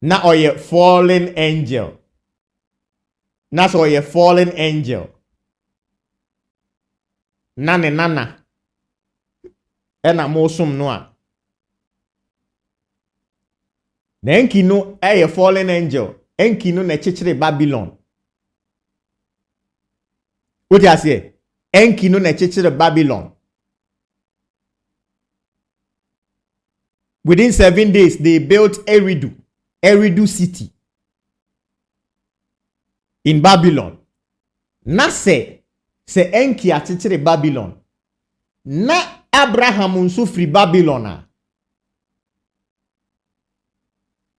Na oye fallen angel. Na so oye fallen angel. Nana. Ena mosum noa. Na Enki no a fallen angel. Enki no na chichere Babylon. What you say? Enki no na chichere Babylon. Within 7 days, they built Eridu city in Babylon. Na se Enki a chichere Babylon. Na Abraham unsu free Babylon.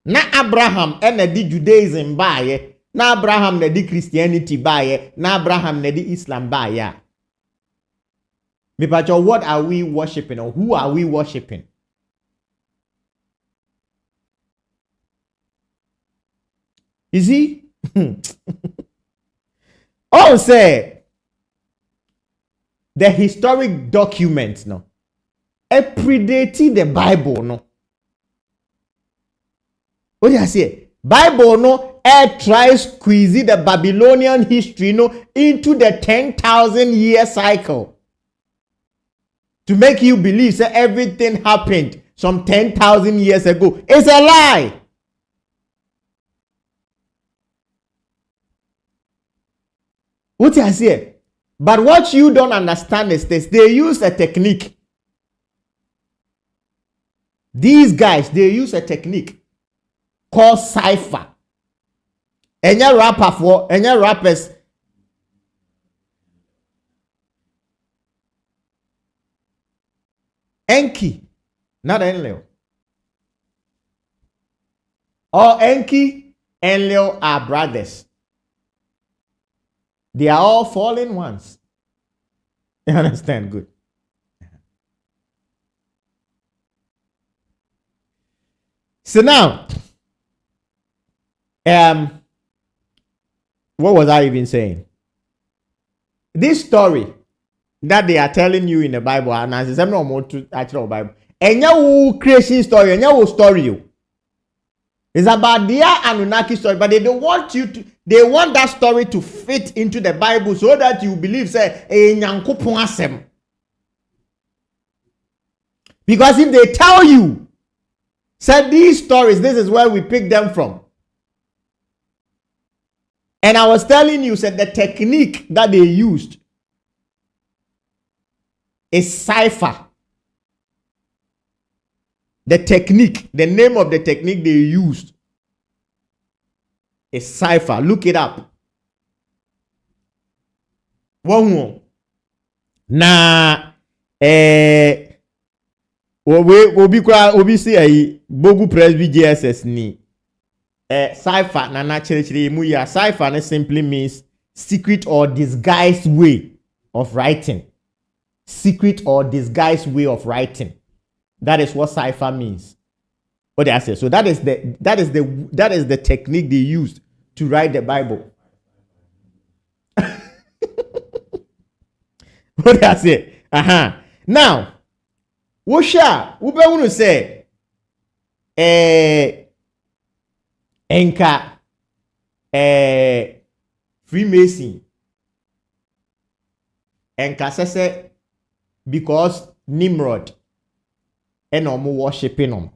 Na Abraham ene di Judaism baye, na Abraham ne di Christianity baye, na Abraham ne di Islam baye. Me pacho, what are we worshiping or who are we worshiping? You see? Oh, say the historic documents no. It predated the Bible no. What do I say? Bible no tries to squeeze the Babylonian history no into the 10,000 year cycle to make you believe that everything happened some 10,000 years ago. It's a lie. What do I say? But what you don't understand is this: they use a technique. These guys, they use a technique called cipher. Enya rapper for enya rappers. Enki, not Enlil. Or Enki and Enlil are brothers. They are all fallen ones. You understand? Good. So now, what was I even saying? This story that they are telling you in the Bible, and as I'm not more to actual Bible, and your creation story, and your story, it's about their Anunnaki story, but they don't want you to. They want that story to fit into the Bible so that you believe, say, because if they tell you, say these stories, this is where we pick them from. And I was telling you, said the technique that they used is cipher. The technique, the name of the technique they used is cipher. Look it up. One na obi see a bogu presby JSS ni cipher na naturally mu ya. Cipher simply means secret or disguised way of writing. Secret or disguised way of writing. That is what cipher means. What did I say? So that is the technique they used to write the Bible. What did I say? Now, Wosha, ube unu say enka Freemason. Enka sese because Nimrod and omo worshiping them.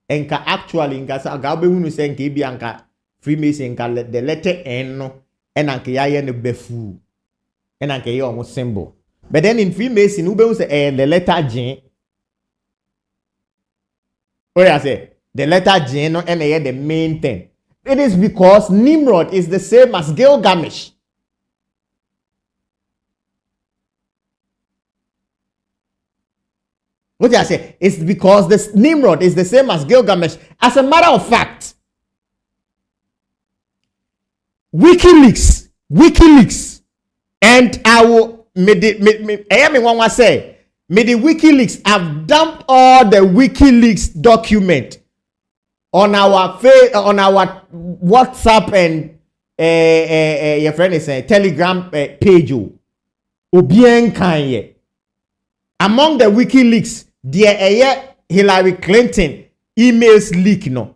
Enka actually enka sa gabe unu say enka bi anka Freemason enka the letter N no and anka ya ne befu and anka ye omo symbol. But then in Freemason ube unu say the letter J. What I say? The letter J no and the main thing. It is because Nimrod is the same as Gilgamesh. What did I say? It's because this Nimrod is the same as Gilgamesh. As a matter of fact, WikiLeaks, and I will may the WikiLeaks have dumped all the WikiLeaks document on our WhatsApp and your friend is a Telegram page. Obien Kanye. Among the WikiLeaks, there Hillary Clinton emails leak no.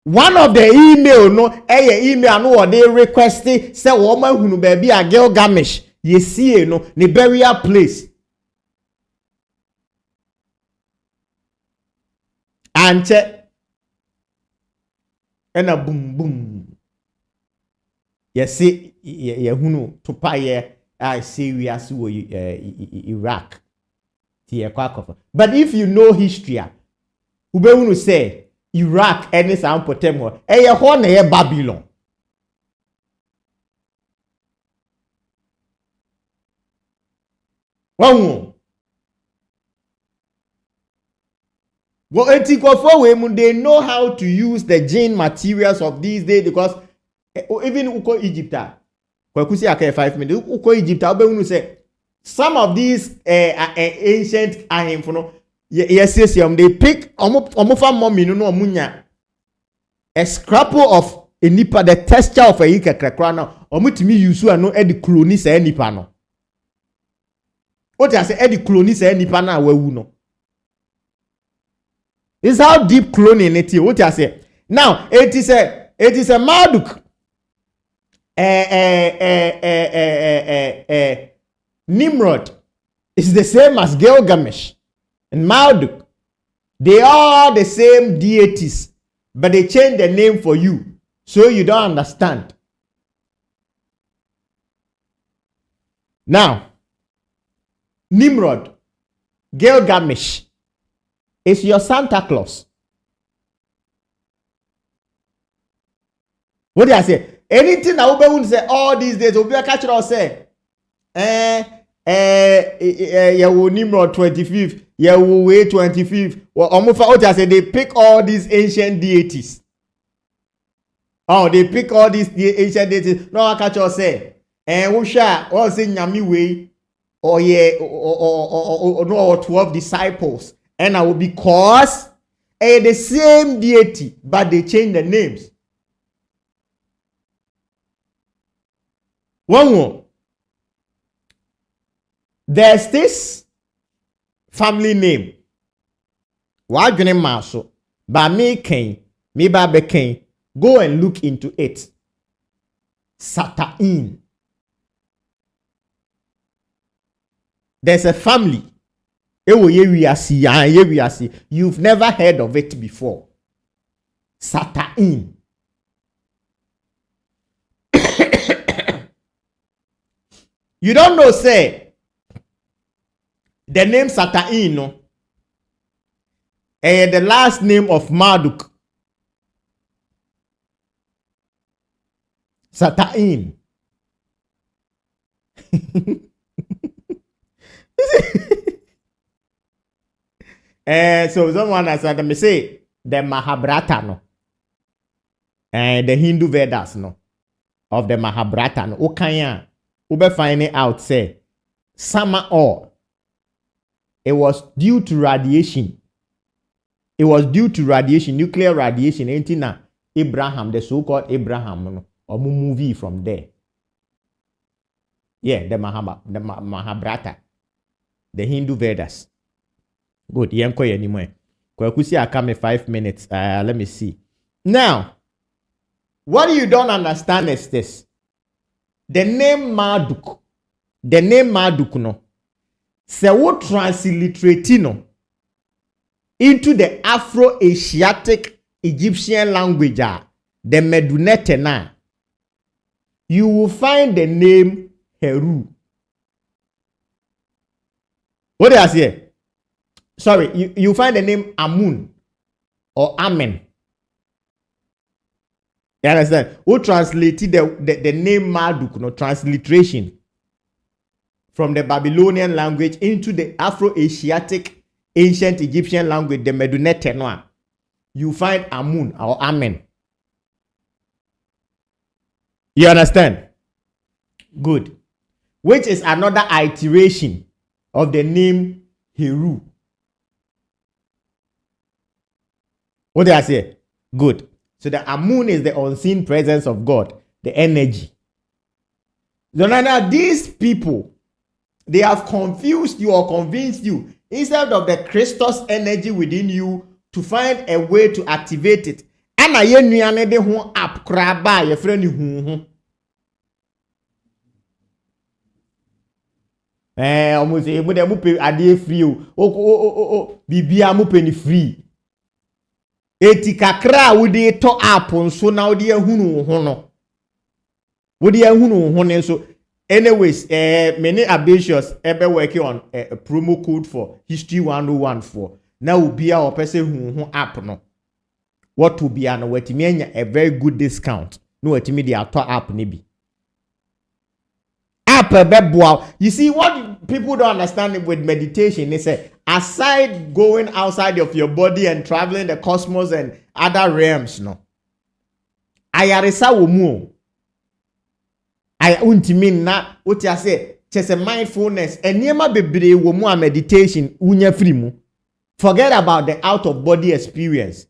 One of the email no email no they requested say woman who baby a Gilgamesh ye see no the burial place. And check and a boom. You see, who to pay I serious Iraq. But if you know history, you will say Iraq any sound potemo. Babylon. One. They know how to use the gene materials of these days because even Uko Egypt, 5 minutes, Uko Egypt, say some of these ancient yes, they pick a scrapple of a nipa, the texture of a ika crackana, omutimi use no edi clonis a nipa no. What I say edi clonis a nipa na we no. This is how deep cloning it is. What I say. Now, it is a Marduk. Nimrod is the same as Gilgamesh and Marduk. They are the same deities, but they change the name for you, so you don't understand. Now, Nimrod, Gilgamesh, is your Santa Claus. What did I say? Anything that we will say all these days, we will catch it all say, yeah, we Nimrod 25th, yeah, we wait 25th. Well, almost what I say, they pick all these ancient deities. Oh, they pick all these ancient deities. No, I catch all say, we shall all say Nyami way, or yeah, or 12 disciples, and I will because the same deity, but they change the names. One more. There's this family name. Why name Maso? By me King, me Babe King. Go and look into it. Satan. There's a family. You've never heard of it before. Satan. You don't know, say, the name Satan, no? The last name of Marduk. Satan. So someone has said, me say, the Mahabharata, no? The Hindu Vedas, no? Of the Mahabharata, no? Okanya. Ube finding out say summer or it was due to radiation. It was due to radiation, nuclear radiation. Ain't na Abraham, the so-called Abraham, or movie from there. Yeah, the Mahabharata, the Hindu Vedas. Good. Yanko anymore. Kwakusi I come in 5 minutes. Let me see. Now, what you don't understand is this. The name Marduk no, se wo transliterate no into the Afro-Asiatic Egyptian language, the Medunete na, you will find the name Heru. What did I say? Sorry, you find the name Amun or Amen. You understand? Who translated the name Marduk, no transliteration from the Babylonian language into the Afro-Asiatic ancient Egyptian language, the Medunete Noa. You find Amun or Amen. You understand? Good. Which is another iteration of the name Heru. What did I say? Good. So the Amun is the unseen presence of God, the energy. So now these people, they have confused you or convinced you, instead of the Christos energy within you, to find a way to activate it. And I de ho app kraba your friend hu. Almost able to pay a day free. Bibia mu penny free. Eti kakra wudi to app so now de hunu ho no. Wudi hunu ho ne so. Anyways, many ambitious ever working on a promo code for History 101 for now will be our person who app no. What will be an a very good discount. No media app nibi. App you see what people don't understand with meditation is aside going outside of your body and traveling the cosmos and other realms no. Ayaresa wo mu. I mean na what you say just a mindfulness and niema bebre wo mu a meditation unya free mu. Forget about the out of body experience.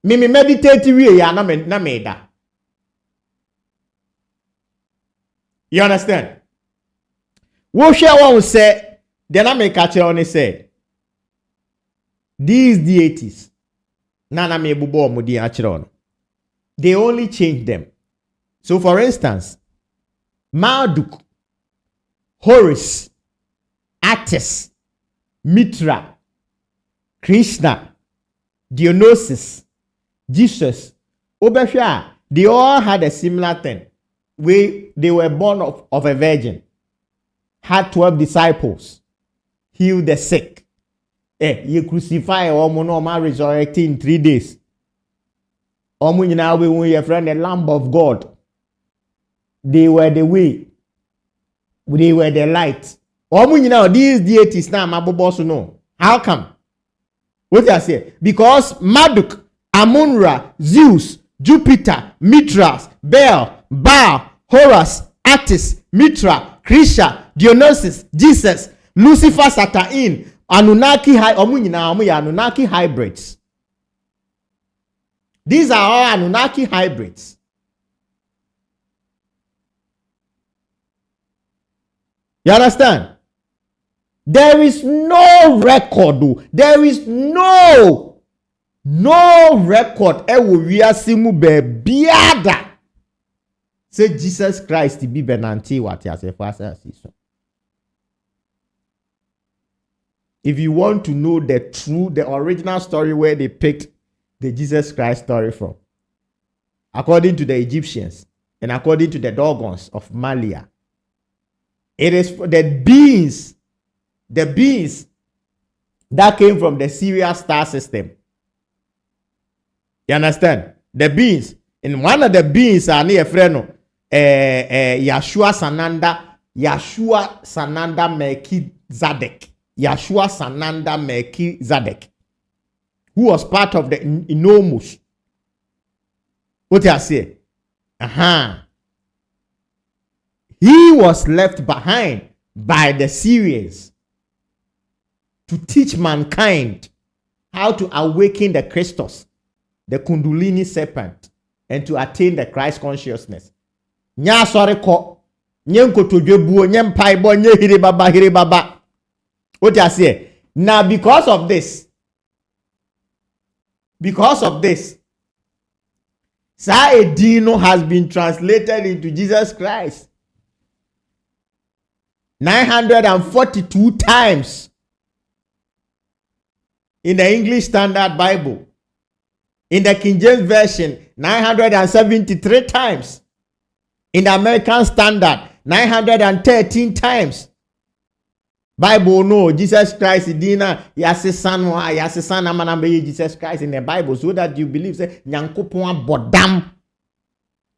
Me meditate we ya na me da. You understand? Wo share one say then I make catch on say these deities na me bubo mo di achron. They only change them. So for instance, Marduk, Horus, Attis, Mitra, Krishna, Dionysus, Jesus, Obeshua, they all had a similar thing. They were born of a virgin, had 12 disciples, healed the sick, You crucify omo no ma resurrect in 3 days. Omo nyina we won your friend the Lamb of God. They were the way. They were the light. Omo nyina these deities now mabobo so no. How come? What I say? Because Marduk, Amun-Ra, Zeus, Jupiter, Mithras, Baal, Horus, Attis, Mithra, Krisha, Dionysus, Jesus, Lucifer, Satan, Anunnaki, Anunnaki hybrids. These are all Anunnaki hybrids. You understand? There is no record. There is no record. Say Jesus Christ to be benanti what you say. If you want to know the original story where they picked the Jesus Christ story from, according to the Egyptians and according to the Dogons of Malia, it is the beings that came from the Sirius star system. You understand? The beings. And one of the beings are near friend Yeshua Sananda Melchizedek. Yeshua Sananda Melchizedek, who was part of the Inomus. What I say? He was left behind by the Syrians to teach mankind how to awaken the Christos, the Kundalini serpent, and to attain the Christ consciousness. Nya sorry ko, nyenko tojebuo, nyempai bo, nye hiri baba. What I say? Now because of this, Saedino has been translated into Jesus Christ 942 times in the English Standard Bible. In the King James Version, 973 times. In the American Standard, 913 times. Bible no, Jesus Christ dina yasisan amanambe Jesus Christ in the Bible, so that you believe say Nyankopon bodam,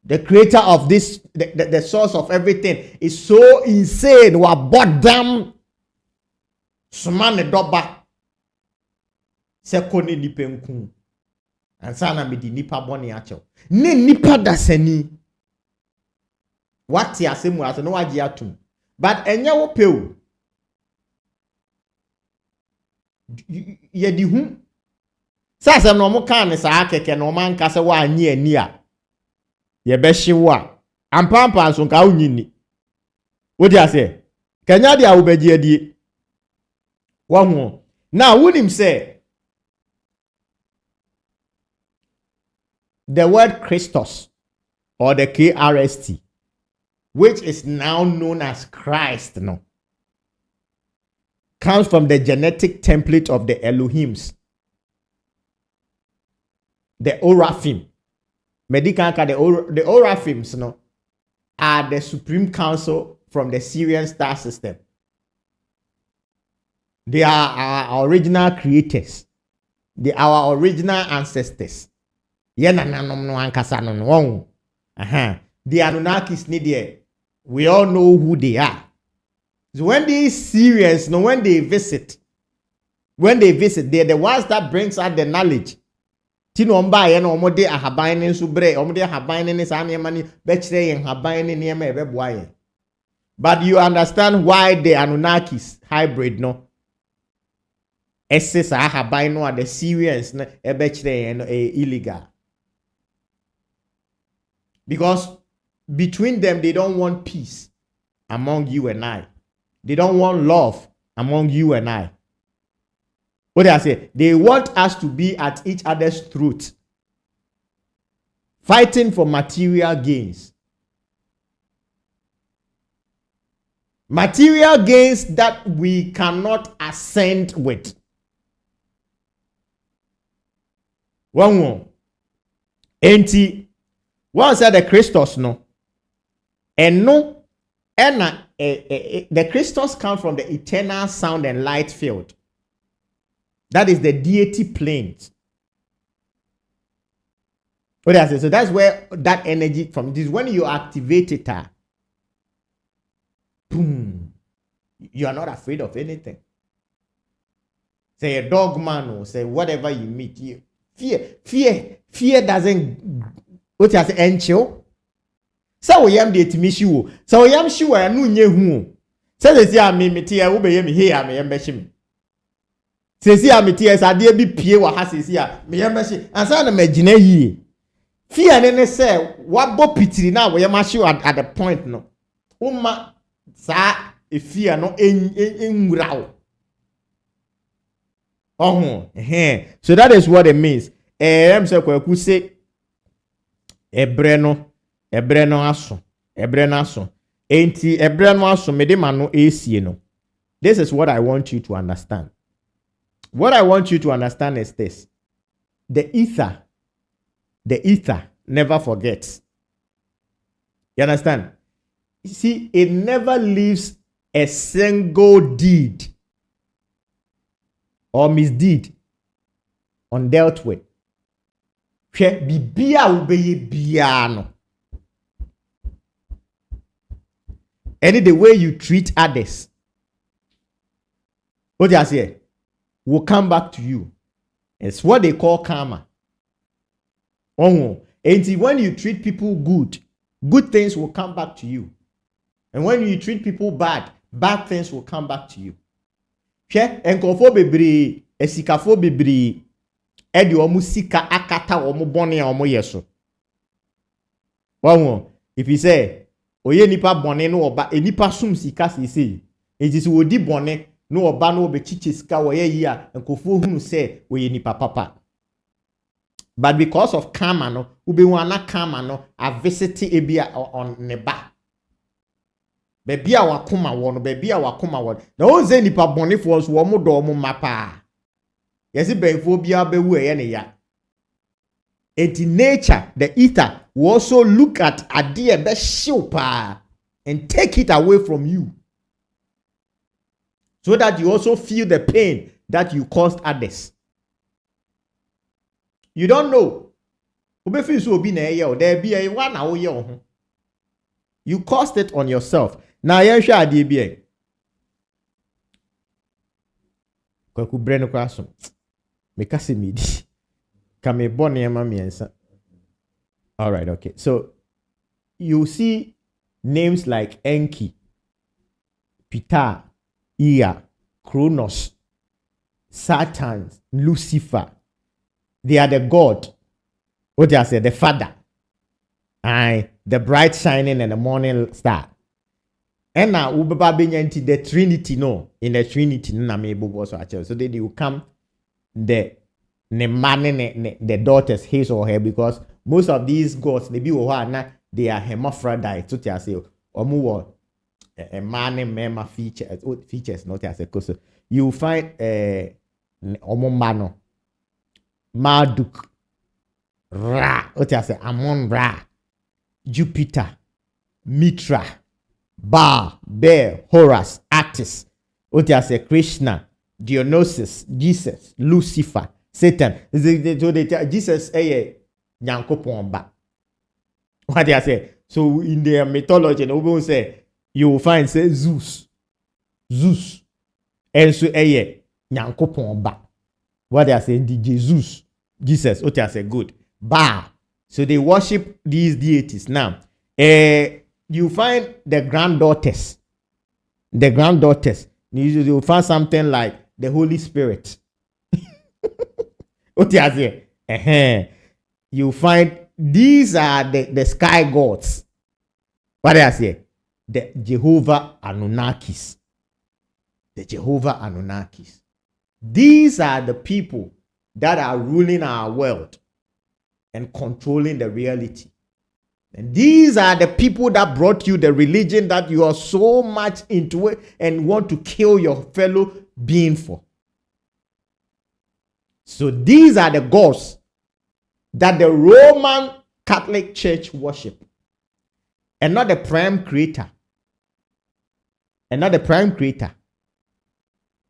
the creator of this, the source of everything, is so insane. Wa bodam sumane doba sekoni nipenku ansana me di nipa boni acho ne nipa dasani what ya semu aso no waji atum, but enye wo pew ye di hu sasa no mo kan ne saa keke no man kase wa anyi ani a ye be hyewo a ampampa so nka unyini wodi ase kanya dia wo beji adie wa hu na wunim say the word Christos or the KRST, which is now known as Christ, no, comes from the genetic template of the Elohims, the Oraphim. The Oraphims, no, are the supreme council from the Syrian star system. They are our original creators. They are our original ancestors. The Anunnakis need there. We all know who they are. So when these Syrians, no, when they visit, they're the ones that brings out the knowledge. Tino mba ye no omode ahaban ne nso bre omode ahaban ne sa ne mani be kire yen haban ne ne ma ebe boa ye. But you understand why the Anunnakis hybrid no SS ahaban no are the Syrians na ebe kire yen no illegal. Because between them they don't want peace among you and I. They don't want love among you and I. What do I say? They want us to be at each other's throat, fighting for material gains. Material gains that we cannot ascend with. One more. Enti, one said the Christos no. And no, the Christos come from the eternal sound and light field. That is the deity planes. What I say? So that's where that energy from this. When you activate it, boom, you are not afraid of anything. Say a dogman or say whatever you meet, you fear doesn't. What I say? Encho. So we am the Etymology. So we am sure I know who. So they say I me tia ube me here me am say see am tia sa de bi pie wa ha say me am ansa na magina yi. Fear nene say what bo pitiri na we am at the point no. Uma sa e fear no enwura. So that is what it means. Em say kwaku say ebre no aso enti ebre no aso mede ma no esie no. This is what I want you to understand. What I want you to understand is this: the ether never forgets. You understand? You see, it never leaves a single deed or misdeed undealt with. Bibia ubeye biano. Any the way you treat others, what I say, will come back to you. It's what they call karma. And when you treat people good things will come back to you. And when you treat people bad things will come back to you. Enkofo bebre, esikafo bebre, edi omu sika akata omu bone omu yeso. If you say, oye nipa bone no oba, nipa sum sika sisi, ejisi wodi bone no oba no obe chiche sika woye yi a, enkofo hunu say, oye nipa papa. But because of karma no, ube wana karma no, a visiti ebia on neba. Bebia wakuma wono, bebia wakuma wono. Na oze nipa bone fos womu do omu mapa. Yesi benfo bia bewu eye ya. Enti nature, the ether, will also look at adie be shipa and take it away from you. So that you also feel the pain that you caused others. You don't know. You caused it on yourself. Now you share idea. Kwaku breno kwaso. Mekase midi. Kame bone yama miensa. All right, okay. So you see names like Enki, Pita, Ea, Kronos, Satan, Lucifer. They are the God. What I say, the Father. And the bright shining and the morning star. And now the Trinity, no. In the Trinity, so then you come the daughters, his or her, because most of these gods, they are hermaphrodites. So I say, a man and mema features, not as a cosa. You find omomano, Marduk, Ra, what I say, Amon Ra, Jupiter, Mitra, Baal, Bear, Horus, Attis, what I say, Krishna, Dionysus, Jesus, Lucifer, Satan. Jesus, Nyankopon ba. What I say? So in their mythology, we will say you will find say Zeus, and so Nyankopon ba. What I say? Jesus. What I say? Good. Ba. So they worship these deities. Now, you find the granddaughters. You find something like the Holy Spirit. What I say? You find these are the sky gods. What I say? The Jehovah Anunnakis. These are the people that are ruling our world and controlling the reality. And these are the people that brought you the religion that you are so much into it and want to kill your fellow being for. So these are the gods that the Roman Catholic Church worship, and not the prime creator. You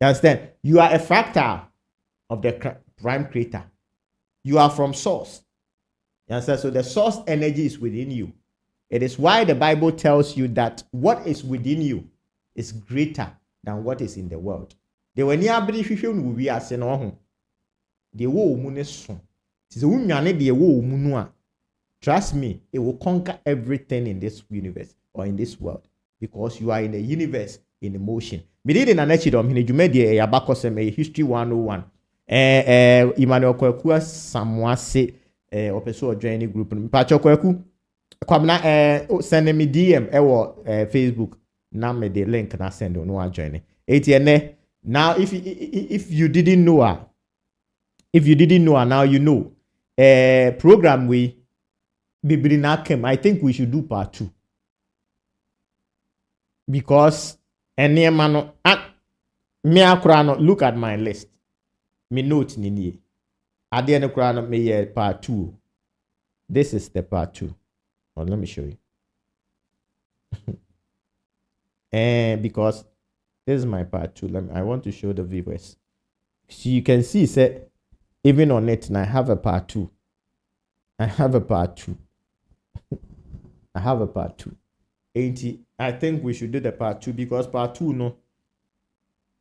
understand? You are a fractal. of the prime creator. You are from source. You understand? So the source energy is within you. It is why the Bible tells you that what is within you is greater than what is in the world. They were near British we are saying, oh, the wo moon is soon. It is a woman, the wo munua. Trust me, it will conquer everything in this universe or in this world because you are in the universe in motion. Me did in an Kyidomhene, you made the Abakosem, a history 101. Emmanuel Kwekua Samwase, Opeso joining group. Pacho Kweku, send me DM, Facebook. Now me the link na send on one joining. Now, if you didn't know her, now you know. Program we Bibrinakem, I think we should do part 2. Because any man me akrano, look at my list. Me note nini. At the end of akrano me part 2. This is the part 2. Oh, let me show you. Because this is my part 2. I want to show the viewers. So you can see, say, even on it, and I have a part 2. I have a part 2. I think we should do the part 2 because part 2 no.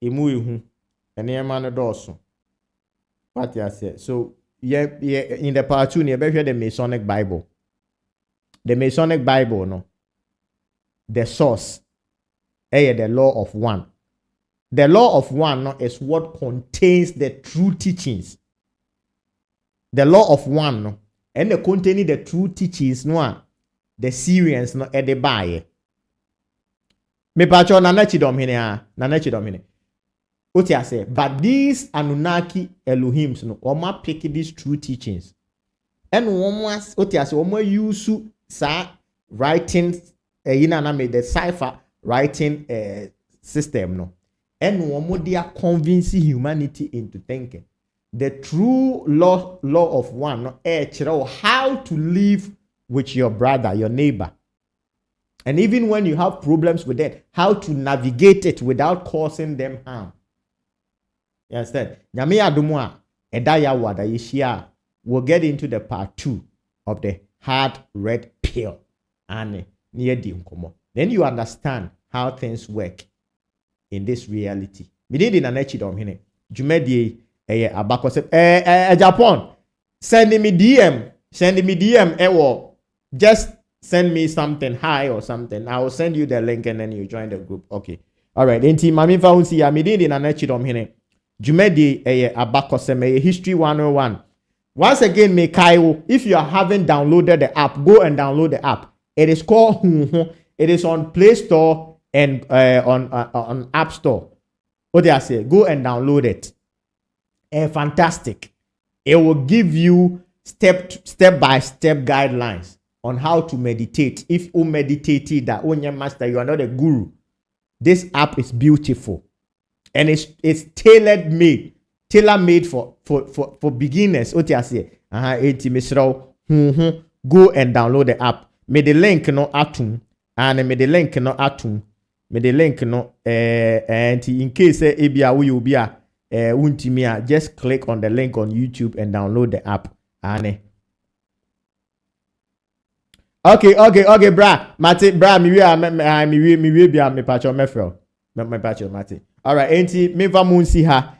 Imu and man also. What I said. So yeah, in the part 2, you better the Masonic Bible. The Masonic Bible, no. The source. The law of one. The law of one no, is what contains the true teachings. The law of one no, and the containing the true teachings no, the Syrians no the buy. Me pacho na Kyidomhene. What I say? But these Anunnaki Elohims no, oma pick these true teachings. And what I say? Oma use sa writing the cipher writing system no. And they are convincing humanity into thinking the true law of one no, how to live with your brother, your neighbor. And even when you have problems with that, how to navigate it without causing them harm. You understand? We'll get into the part 2 of the hard red pill. And then you understand how things work in this reality. Me did in an Kyidomhene. Jumedi abakose Japan. Send me DM. Just send me something hi or something. I will send you the link and then you join the group. Okay. All right. Enti mami fa unsi ya me did in an Kyidomhene. Jumedi abakose history 101. Once again, me Kaiwo, if you haven't downloaded the app, go and download the app. It is called it is on Play Store and on App Store. What do I say? Go and download it. Fantastic. It will give you step by step guidelines on how to meditate. If you meditate that on your master, you are not a guru. This app is beautiful. And it's tailor made for beginners. What do I say? Go and download the app. Me the link no atum. And me the link no atum. Me the link no and in case ebia we will be untimia, just click on the link on YouTube and download the app. And okay, bra. Mate, bra, me be me patcho mefro. Me patcho mate. All right, enti me va munsi ha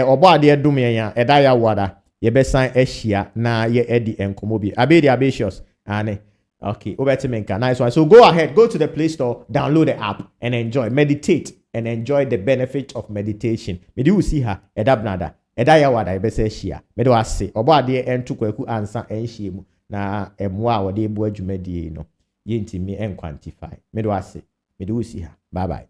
obo ade dum yan eda ya wada. Ye be san ehia na ye edi enkomo bi. Abedi abatious. And okay, over to Menka. Nice one. So go ahead, go to the Play Store, download the app, and enjoy. Meditate and enjoy the benefit of meditation. Me do see her, edabnada, edaya wada, ebese shia. Me do ase, obo ade entu kweku ansa enshie na emwa wade ebu adwumadi no. Yenti me en quantify. Me do ase. Me do see her. Bye bye.